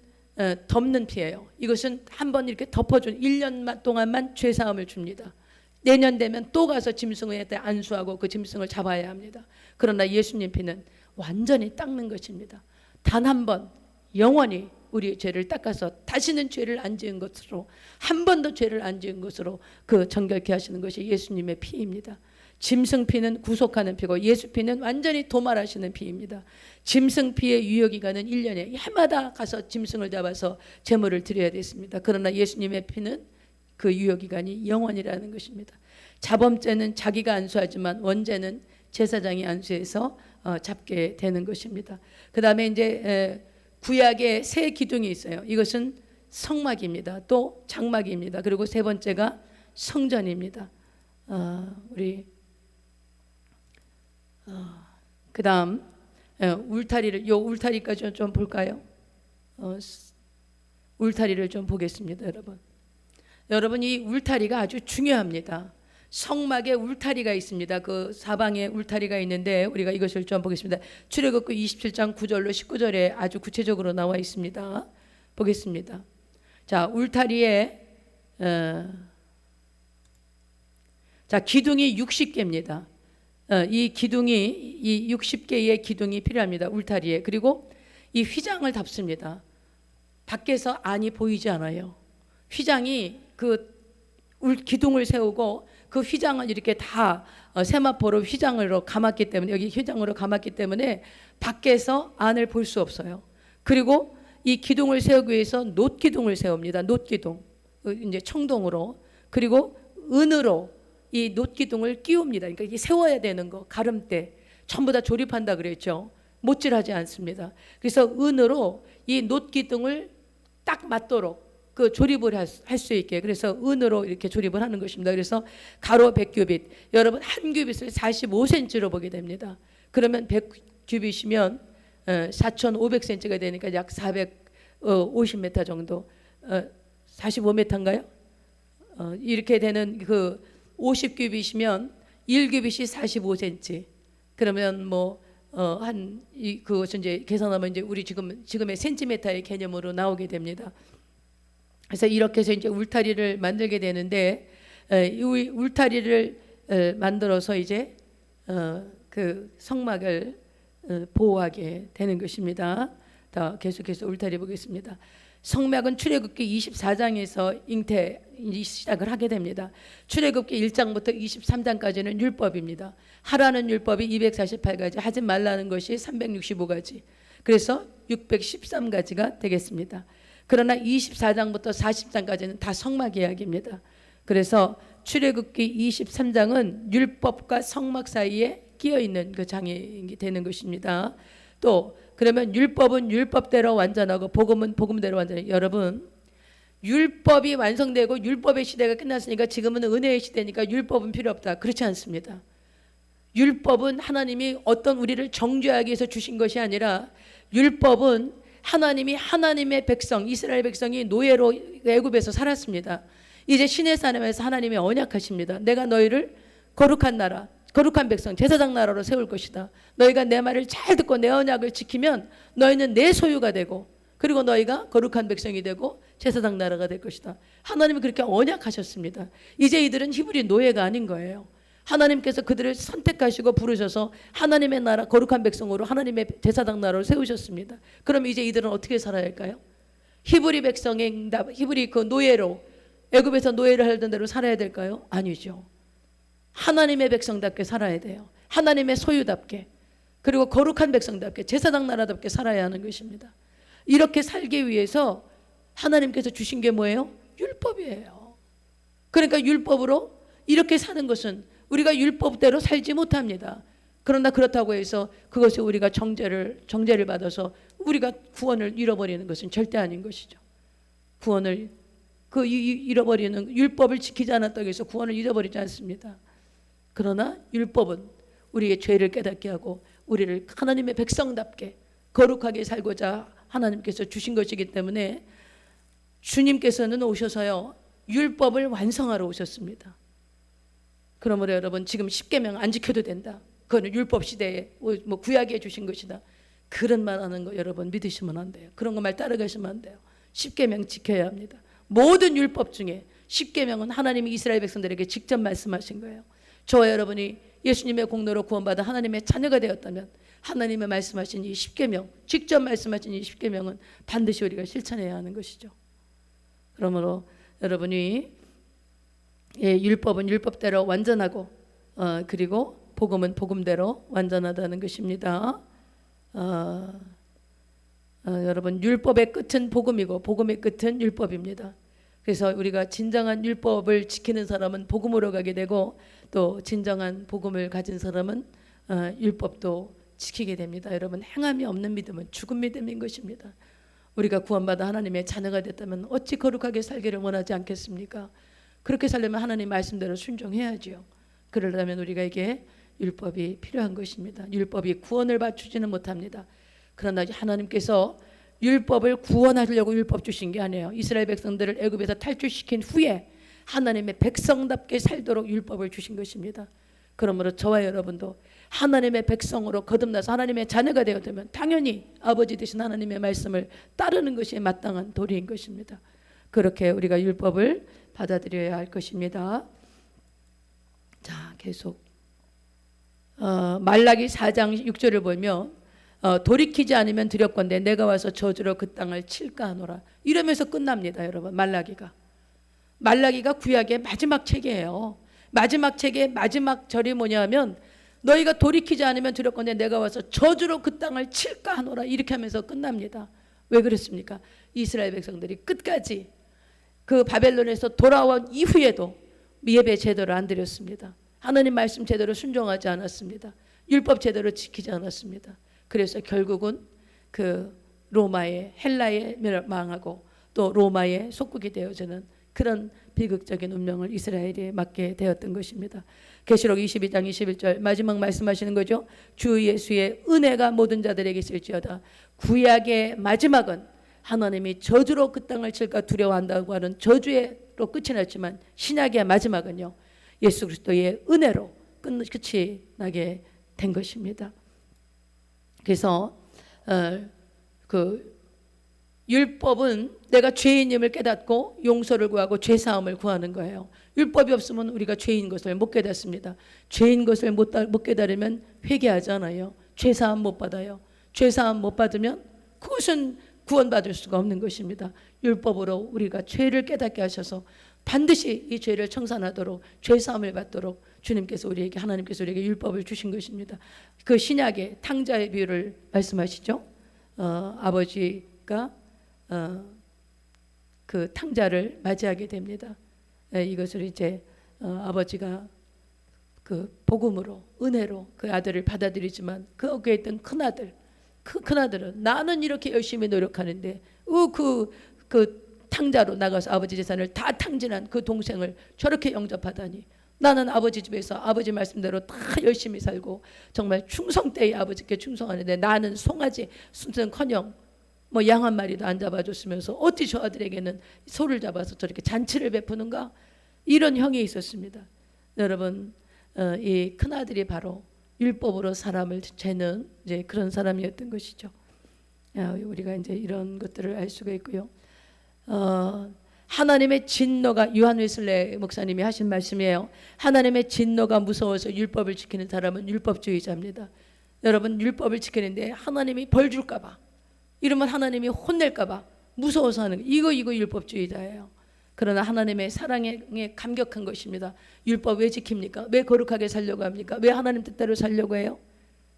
덮는 피예요. 이것은 한번 이렇게 덮어준 1년 동안만 죄사함을 줍니다. 내년 되면 또 가서 짐승한테 안수하고 그 짐승을 잡아야 합니다. 그러나 예수님 피는 완전히 닦는 것입니다. 단 한 번 영원히 우리의 죄를 닦아서 다시는 죄를 안 지은 것으로, 한 번도 죄를 안 지은 것으로 그 정결케 하시는 것이 예수님의 피입니다. 짐승 피는 구속하는 피고 예수 피는 완전히 도말하시는 피입니다. 짐승 피의 유효기간은 1년에 해마다 가서 짐승을 잡아서 제물을 드려야 됐습니다. 그러나 예수님의 피는 그 유효기간이 영원이라는 것입니다. 자범죄는 자기가 안수하지만 원죄는 제사장이 안수해서 잡게 되는 것입니다. 그 다음에 이제 구약에 세 기둥이 있어요. 이것은 성막입니다. 또 장막입니다. 그리고 세 번째가 성전입니다. 우리 그 다음 울타리를, 요 울타리까지 좀 볼까요? 울타리를 좀 보겠습니다. 여러분, 이 울타리가 아주 중요합니다. 성막에 울타리가 있습니다. 그 사방에 울타리가 있는데 우리가 이것을 좀 보겠습니다. 출애굽기 27장 9절로 19절에 아주 구체적으로 나와 있습니다. 보겠습니다. 자, 울타리에 자, 기둥이 60개입니다. 이 기둥이, 이 60개의 기둥이 필요합니다. 울타리에. 그리고 이 휘장을 답습니다. 밖에서 안이 보이지 않아요. 휘장이 그 기둥을 세우고 그 휘장을 이렇게 다 세마포로 휘장으로 감았기 때문에, 여기 휘장으로 감았기 때문에 밖에서 안을 볼 수 없어요. 그리고 이 기둥을 세우기 위해서 놋기둥을 세웁니다. 놋기둥, 이제 청동으로. 그리고 은으로 이 놋기둥을 끼웁니다. 그러니까 이게 세워야 되는 거, 가름대 전부 다 조립한다 그랬죠. 못질하지 않습니다. 그래서 은으로 이 놋기둥을 딱 맞도록 그 조립을 할 수 있게, 그래서 은으로 이렇게 조립을 하는 것입니다. 그래서 가로 100규빗, 여러분 한 규빗을 45cm로 보게 됩니다. 그러면 100규빗이면 4,500cm가 되니까 약 450m 정도, 45m인가요? 이렇게 되는 그 50규빗이면 1규빗이 45cm. 그러면 뭐 그것은 이제 계산하면 이제 우리 지금의 센티미터의 개념으로 나오게 됩니다. 그래서 이렇게 해서 이제 울타리를 만들게 되는데, 이 울타리를 만들어서 이제 그 성막을 보호하게 되는 것입니다. 더 계속해서 울타리 보겠습니다. 성막은 출애굽기 24장에서 잉태이 시작을 하게 됩니다. 출애굽기 1장부터 23장까지는 율법입니다. 하라는 율법이 248가지, 하지 말라는 것이 365가지, 그래서 613가지가 되겠습니다. 그러나 24장부터 40장까지는 다 성막 이야기입니다. 그래서 출애굽기 23장은 율법과 성막 사이에 끼어 있는 그 장이 되는 것입니다. 또 그러면 율법은 율법대로 완전하고 복음은 복음대로 완전해요. 여러분, 율법이 완성되고 율법의 시대가 끝났으니까 지금은 은혜의 시대니까 율법은 필요 없다, 그렇지 않습니다. 율법은 하나님이 어떤 우리를 정죄하기 위해서 주신 것이 아니라, 율법은 하나님이 하나님의 백성, 이스라엘 백성이 노예로 애굽에서 살았습니다. 이제 시내 산에서 하나님이 언약하십니다. 내가 너희를 거룩한 나라, 거룩한 백성, 제사장 나라로 세울 것이다. 너희가 내 말을 잘 듣고 내 언약을 지키면 너희는 내 소유가 되고, 그리고 너희가 거룩한 백성이 되고 제사장 나라가 될 것이다. 하나님이 그렇게 언약하셨습니다. 이제 이들은 히브리 노예가 아닌 거예요. 하나님께서 그들을 선택하시고 부르셔서 하나님의 나라, 거룩한 백성으로 하나님의 제사장 나라를 세우셨습니다. 그럼 이제 이들은 어떻게 살아야 할까요? 히브리 백성의, 히브리 그 노예로 애굽에서 노예를 하던 대로 살아야 될까요? 아니죠. 하나님의 백성답게 살아야 돼요. 하나님의 소유답게, 그리고 거룩한 백성답게, 제사장 나라답게 살아야 하는 것입니다. 이렇게 살기 위해서 하나님께서 주신 게 뭐예요? 율법이에요. 그러니까 율법으로 이렇게 사는 것은 우리가 율법대로 살지 못합니다. 그러나 그렇다고 해서 그것을 우리가 정죄를 받아서 우리가 구원을 잃어버리는 것은 절대 아닌 것이죠. 구원을 잃어버리는, 율법을 지키지 않았다고 해서 구원을 잃어버리지 않습니다. 그러나 율법은 우리의 죄를 깨닫게 하고 우리를 하나님의 백성답게 거룩하게 살고자 하나님께서 주신 것이기 때문에 주님께서는 오셔서요, 율법을 완성하러 오셨습니다. 그러므로 여러분, 지금 십계명 안 지켜도 된다, 그거는 율법 시대에 뭐 구약에 주신 것이다, 그런 말 하는 거 여러분 믿으시면 안 돼요. 그런 거 말 따라가시면 안 돼요. 십계명 지켜야 합니다. 모든 율법 중에 십계명은 하나님이 이스라엘 백성들에게 직접 말씀하신 거예요. 저와 여러분이 예수님의 공로로 구원받아 하나님의 자녀가 되었다면 하나님의 말씀하신 이 십계명, 직접 말씀하신 이 십계명은 반드시 우리가 실천해야 하는 것이죠. 그러므로 여러분이 율법은 율법대로 완전하고 그리고 복음은 복음대로 완전하다는 것입니다. 여러분, 율법의 끝은 복음이고 복음의 끝은 율법입니다. 그래서 우리가 진정한 율법을 지키는 사람은 복음으로 가게 되고, 또 진정한 복음을 가진 사람은 율법도 지키게 됩니다. 여러분, 행함이 없는 믿음은 죽은 믿음인 것입니다. 우리가 구원받아 하나님의 자녀가 됐다면 어찌 거룩하게 살기를 원하지 않겠습니까? 그렇게 살려면 하나님 말씀대로 순종해야지요. 그러려면 우리에게 율법이 필요한 것입니다. 율법이 구원을 받추지는 못합니다. 그러나 하나님께서 율법을 구원하려고 율법 주신 게 아니에요. 이스라엘 백성들을 애굽에서 탈출시킨 후에 하나님의 백성답게 살도록 율법을 주신 것입니다. 그러므로 저와 여러분도 하나님의 백성으로 거듭나서 하나님의 자녀가 되었다면 당연히 아버지 되신 하나님의 말씀을 따르는 것이 마땅한 도리인 것입니다. 그렇게 우리가 율법을 받아들여야 할 것입니다. 자, 계속 말라기 4장 6절을 보면 돌이키지 않으면 두렵건대 내가 와서 저주로 그 땅을 칠까 하노라, 이러면서 끝납니다. 여러분, 말라기가 구약의 마지막 책이에요. 마지막 책의 마지막 절이 뭐냐면 너희가 돌이키지 않으면 두렵건대 내가 와서 저주로 그 땅을 칠까 하노라, 이렇게 하면서 끝납니다. 왜 그렇습니까? 이스라엘 백성들이 끝까지 그 바벨론에서 돌아온 이후에도 예배 제대로 안 드렸습니다. 하나님 말씀 제대로 순종하지 않았습니다. 율법 제대로 지키지 않았습니다. 그래서 결국은 그 로마의, 헬라에 멸망하고 또 로마의 속국이 되어지는 그런 비극적인 운명을 이스라엘이 맞게 되었던 것입니다. 계시록 22장 21절 마지막 말씀하시는 거죠. 주 예수의 은혜가 모든 자들에게 있을지어다. 구약의 마지막은 하나님이 저주로 그 땅을 칠까 두려워한다고 하는 저주로 끝이 났지만, 신약의 마지막은요, 예수 그리스도의 은혜로 끝이 나게 된 것입니다. 그래서 그 율법은 내가 죄인임을 깨닫고 용서를 구하고 죄사함을 구하는 거예요. 율법이 없으면 우리가 죄인 것을 못 깨닫습니다. 죄인 것을 못 깨달으면 회개하잖아요. 죄사함 못 받아요. 죄사함 못 받으면 그것은 구원받을 수가 없는 것입니다. 율법으로 우리가 죄를 깨닫게 하셔서 반드시 이 죄를 청산하도록, 죄사함을 받도록 주님께서 우리에게, 하나님께서 우리에게 율법을 주신 것입니다. 그 신약의 탕자의 비유를 말씀하시죠. 아버지가 그 탕자를 맞이하게 됩니다. 이것을 이제 아버지가 그 복음으로, 은혜로 그 아들을 받아들이지만 그 어깨에 있던 큰아들은 나는 이렇게 열심히 노력하는데 그 탕자로 나가서 아버지 재산을 다 탕진한 그 동생을 저렇게 영접하다니, 나는 아버지 집에서 아버지 말씀대로 다 열심히 살고 정말 충성되이 아버지께 충성하는데 나는 송아지 순전커녕 뭐 양 한 마리도 안 잡아줬으면서 어찌 저 아들에게는 소를 잡아서 저렇게 잔치를 베푸는가, 이런 형이 있었습니다. 여러분, 이 큰아들이 바로 율법으로 사람을 재는 이제 그런 사람이었던 것이죠. 우리가 이제 이런 것들을 알 수가 있고요. 하나님의 진노가, 요한 웨슬레 목사님이 하신 말씀이에요. 하나님의 진노가 무서워서 율법을 지키는 사람은 율법주의자입니다. 여러분, 율법을 지키는데 하나님이 벌 줄까 봐, 이러면 하나님이 혼낼까 봐 무서워서 하는 거, 이거 율법주의자예요. 그러나 하나님의 사랑에 감격한 것입니다. 율법 왜 지킵니까? 왜 거룩하게 살려고 합니까? 왜 하나님 뜻대로 살려고 해요?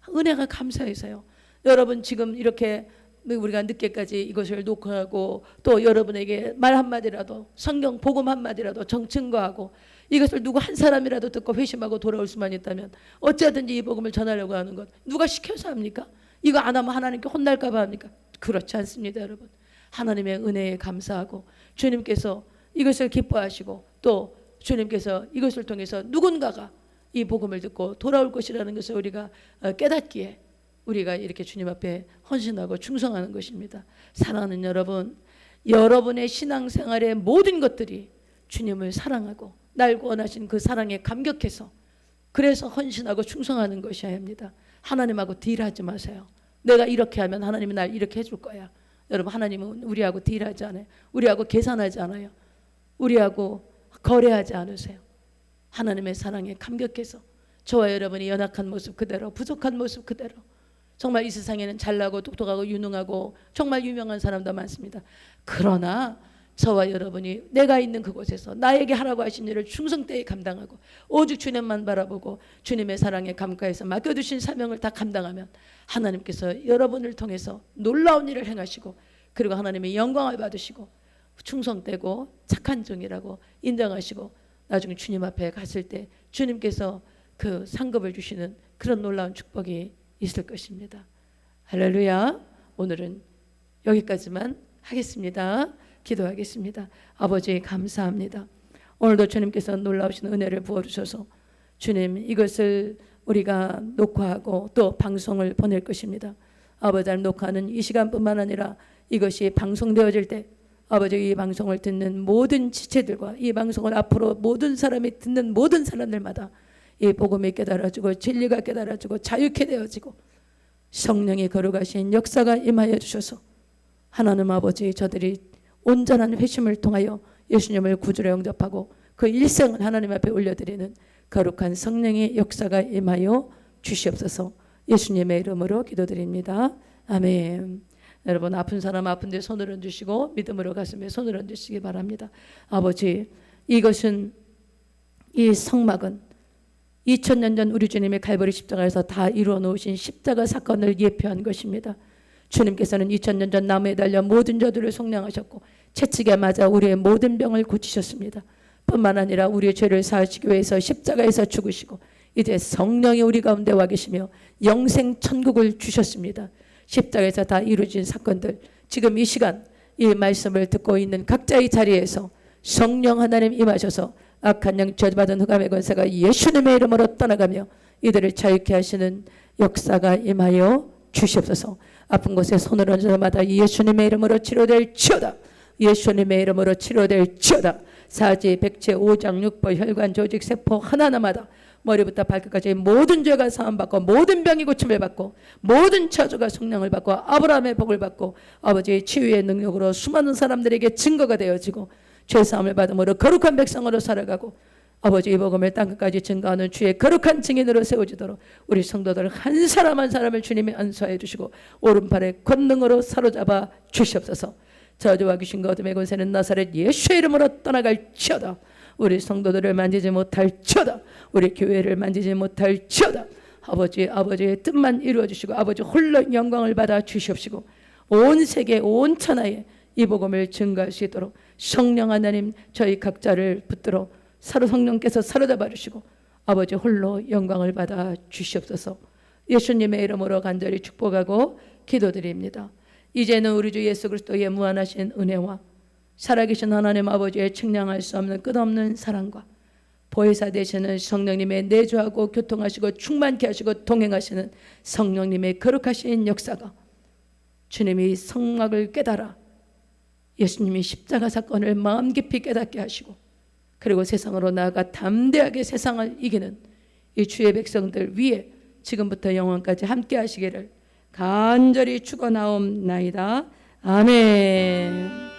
은혜가 감사해서요. 여러분 지금 이렇게 우리가 늦게까지 이것을 녹화하고 또 여러분에게 말 한마디라도 성경 복음 한마디라도 증거하고 이것을 누구 한 사람이라도 듣고 회심하고 돌아올 수만 있다면 어찌하든지 이 복음을 전하려고 하는 것, 누가 시켜서 합니까? 이거 안 하면 하나님께 혼날까 봐 합니까? 그렇지 않습니다. 여러분, 하나님의 은혜에 감사하고 주님께서 이것을 기뻐하시고 또 주님께서 이것을 통해서 누군가가 이 복음을 듣고 돌아올 것이라는 것을 우리가 깨닫기에 우리가 이렇게 주님 앞에 헌신하고 충성하는 것입니다. 사랑하는 여러분, 여러분의 신앙생활의 모든 것들이 주님을 사랑하고 날 구원하신 그 사랑에 감격해서 그래서 헌신하고 충성하는 것이어야 합니다. 하나님하고 딜하지 마세요. 내가 이렇게 하면 하나님이 날 이렇게 해줄 거야. 여러분, 하나님은 우리하고 딜하지 않아요. 우리하고 계산하지 않아요. 우리하고 거래하지 않으세요. 하나님의 사랑에 감격해서 저와 여러분이 연약한 모습 그대로, 부족한 모습 그대로, 정말 이 세상에는 잘나고 똑똑하고 유능하고 정말 유명한 사람도 많습니다. 그러나 저와 여러분이 내가 있는 그곳에서 나에게 하라고 하신 일을 충성되이 감당하고 오직 주님만 바라보고 주님의 사랑에 감사해서 맡겨두신 사명을 다 감당하면 하나님께서 여러분을 통해서 놀라운 일을 행하시고 그리고 하나님의 영광을 받으시고 충성되고 착한 종이라고 인정하시고 나중에 주님 앞에 갔을 때 주님께서 그 상급을 주시는 그런 놀라운 축복이 있을 것입니다. 할렐루야. 오늘은 여기까지만 하겠습니다. 기도하겠습니다. 아버지 감사합니다. 오늘도 주님께서 놀라우신 은혜를 부어주셔서 주님 이것을 우리가 녹화하고 또 방송을 보낼 것입니다. 아버지 녹화는 이 시간뿐만 아니라 이것이 방송되어질 때 아버지 이 방송을 듣는 모든 지체들과 이 방송을 앞으로 모든 사람이 듣는 모든 사람들마다 이 복음이 깨달아지고 진리가 깨달아지고 자유케 되어지고 성령이 거룩하신 역사가 임하여 주셔서 하나님 아버지 저들이 온전한 회심을 통하여 예수님을 구주로 영접하고 그 일생을 하나님 앞에 올려드리는 거룩한 성령의 역사가 임하여 주시옵소서. 예수님의 이름으로 기도드립니다. 아멘. 여러분 아픈 사람 아픈데 손을 얹으시고 믿음으로 가슴에 손을 얹으시기 바랍니다. 아버지 이것은 이 성막은 2000년 전 우리 주님의 갈보리 십자가에서 다 이루어 놓으신 십자가 사건을 예표한 것입니다. 주님께서는 2000년 전 나무에 달려 모든 저들을 속량하셨고 채찍에 맞아 우리의 모든 병을 고치셨습니다. 뿐만 아니라 우리의 죄를 사하시기 위해서 십자가에서 죽으시고 이제 성령이 우리 가운데 와 계시며 영생 천국을 주셨습니다. 십자가에서 다 이루어진 사건들 지금 이 시간 이 말씀을 듣고 있는 각자의 자리에서 성령 하나님 임하셔서 악한 영 저주받은 흑암의 권세가 예수님의 이름으로 떠나가며 이들을 자유케 하시는 역사가 임하여 주시옵소서. 아픈 곳에 손을 얹을 때마다 예수님의 이름으로 치료될지어다. 예수님의 이름으로 치료될지어다. 사지, 백체, 오장, 육부, 혈관, 조직, 세포 하나하나마다 머리부터 발끝까지 모든 죄가 사함받고 모든 병이 고침을 받고 모든 저주가 성령을 받고 아브라함의 복을 받고 아버지의 치유의 능력으로 수많은 사람들에게 증거가 되어지고 죄사함을 받음으로 거룩한 백성으로 살아가고 아버지 이 복음을 땅끝까지 증거하는 주의 거룩한 증인으로 세워지도록 우리 성도들 한 사람 한 사람을 주님이 안수하여 주시고 오른팔의 권능으로 사로잡아 주시옵소서. 저주와 귀신과 어둠의 권세는 나사렛 예수의 이름으로 떠나갈지어다. 우리 성도들을 만지지 못할지어다. 우리 교회를 만지지 못할지어다. 아버지의 뜻만 이루어 주시고 아버지 홀로 영광을 받아 주시옵시고 온 세계 온 천하에 이 복음을 증거할 수 있도록 성령 하나님 저희 각자를 붙들어 성령께서 사로잡아 주시고 아버지 홀로 영광을 받아 주시옵소서. 예수님의 이름으로 간절히 축복하고 기도드립니다. 이제는 우리 주 예수 그리스도의 무한하신 은혜와 살아계신 하나님 아버지의 측량할 수 없는 끝없는 사랑과 보혜사 되시는 성령님의 내주하고 교통하시고 충만케 하시고 동행하시는 성령님의 거룩하신 역사가 주님이 성막을 깨달아 예수님이 십자가 사건을 마음 깊이 깨닫게 하시고 그리고 세상으로 나아가 담대하게 세상을 이기는 이 주의 백성들 위에 지금부터 영원까지 함께 하시기를 간절히 축원하옵나이다. 아멘.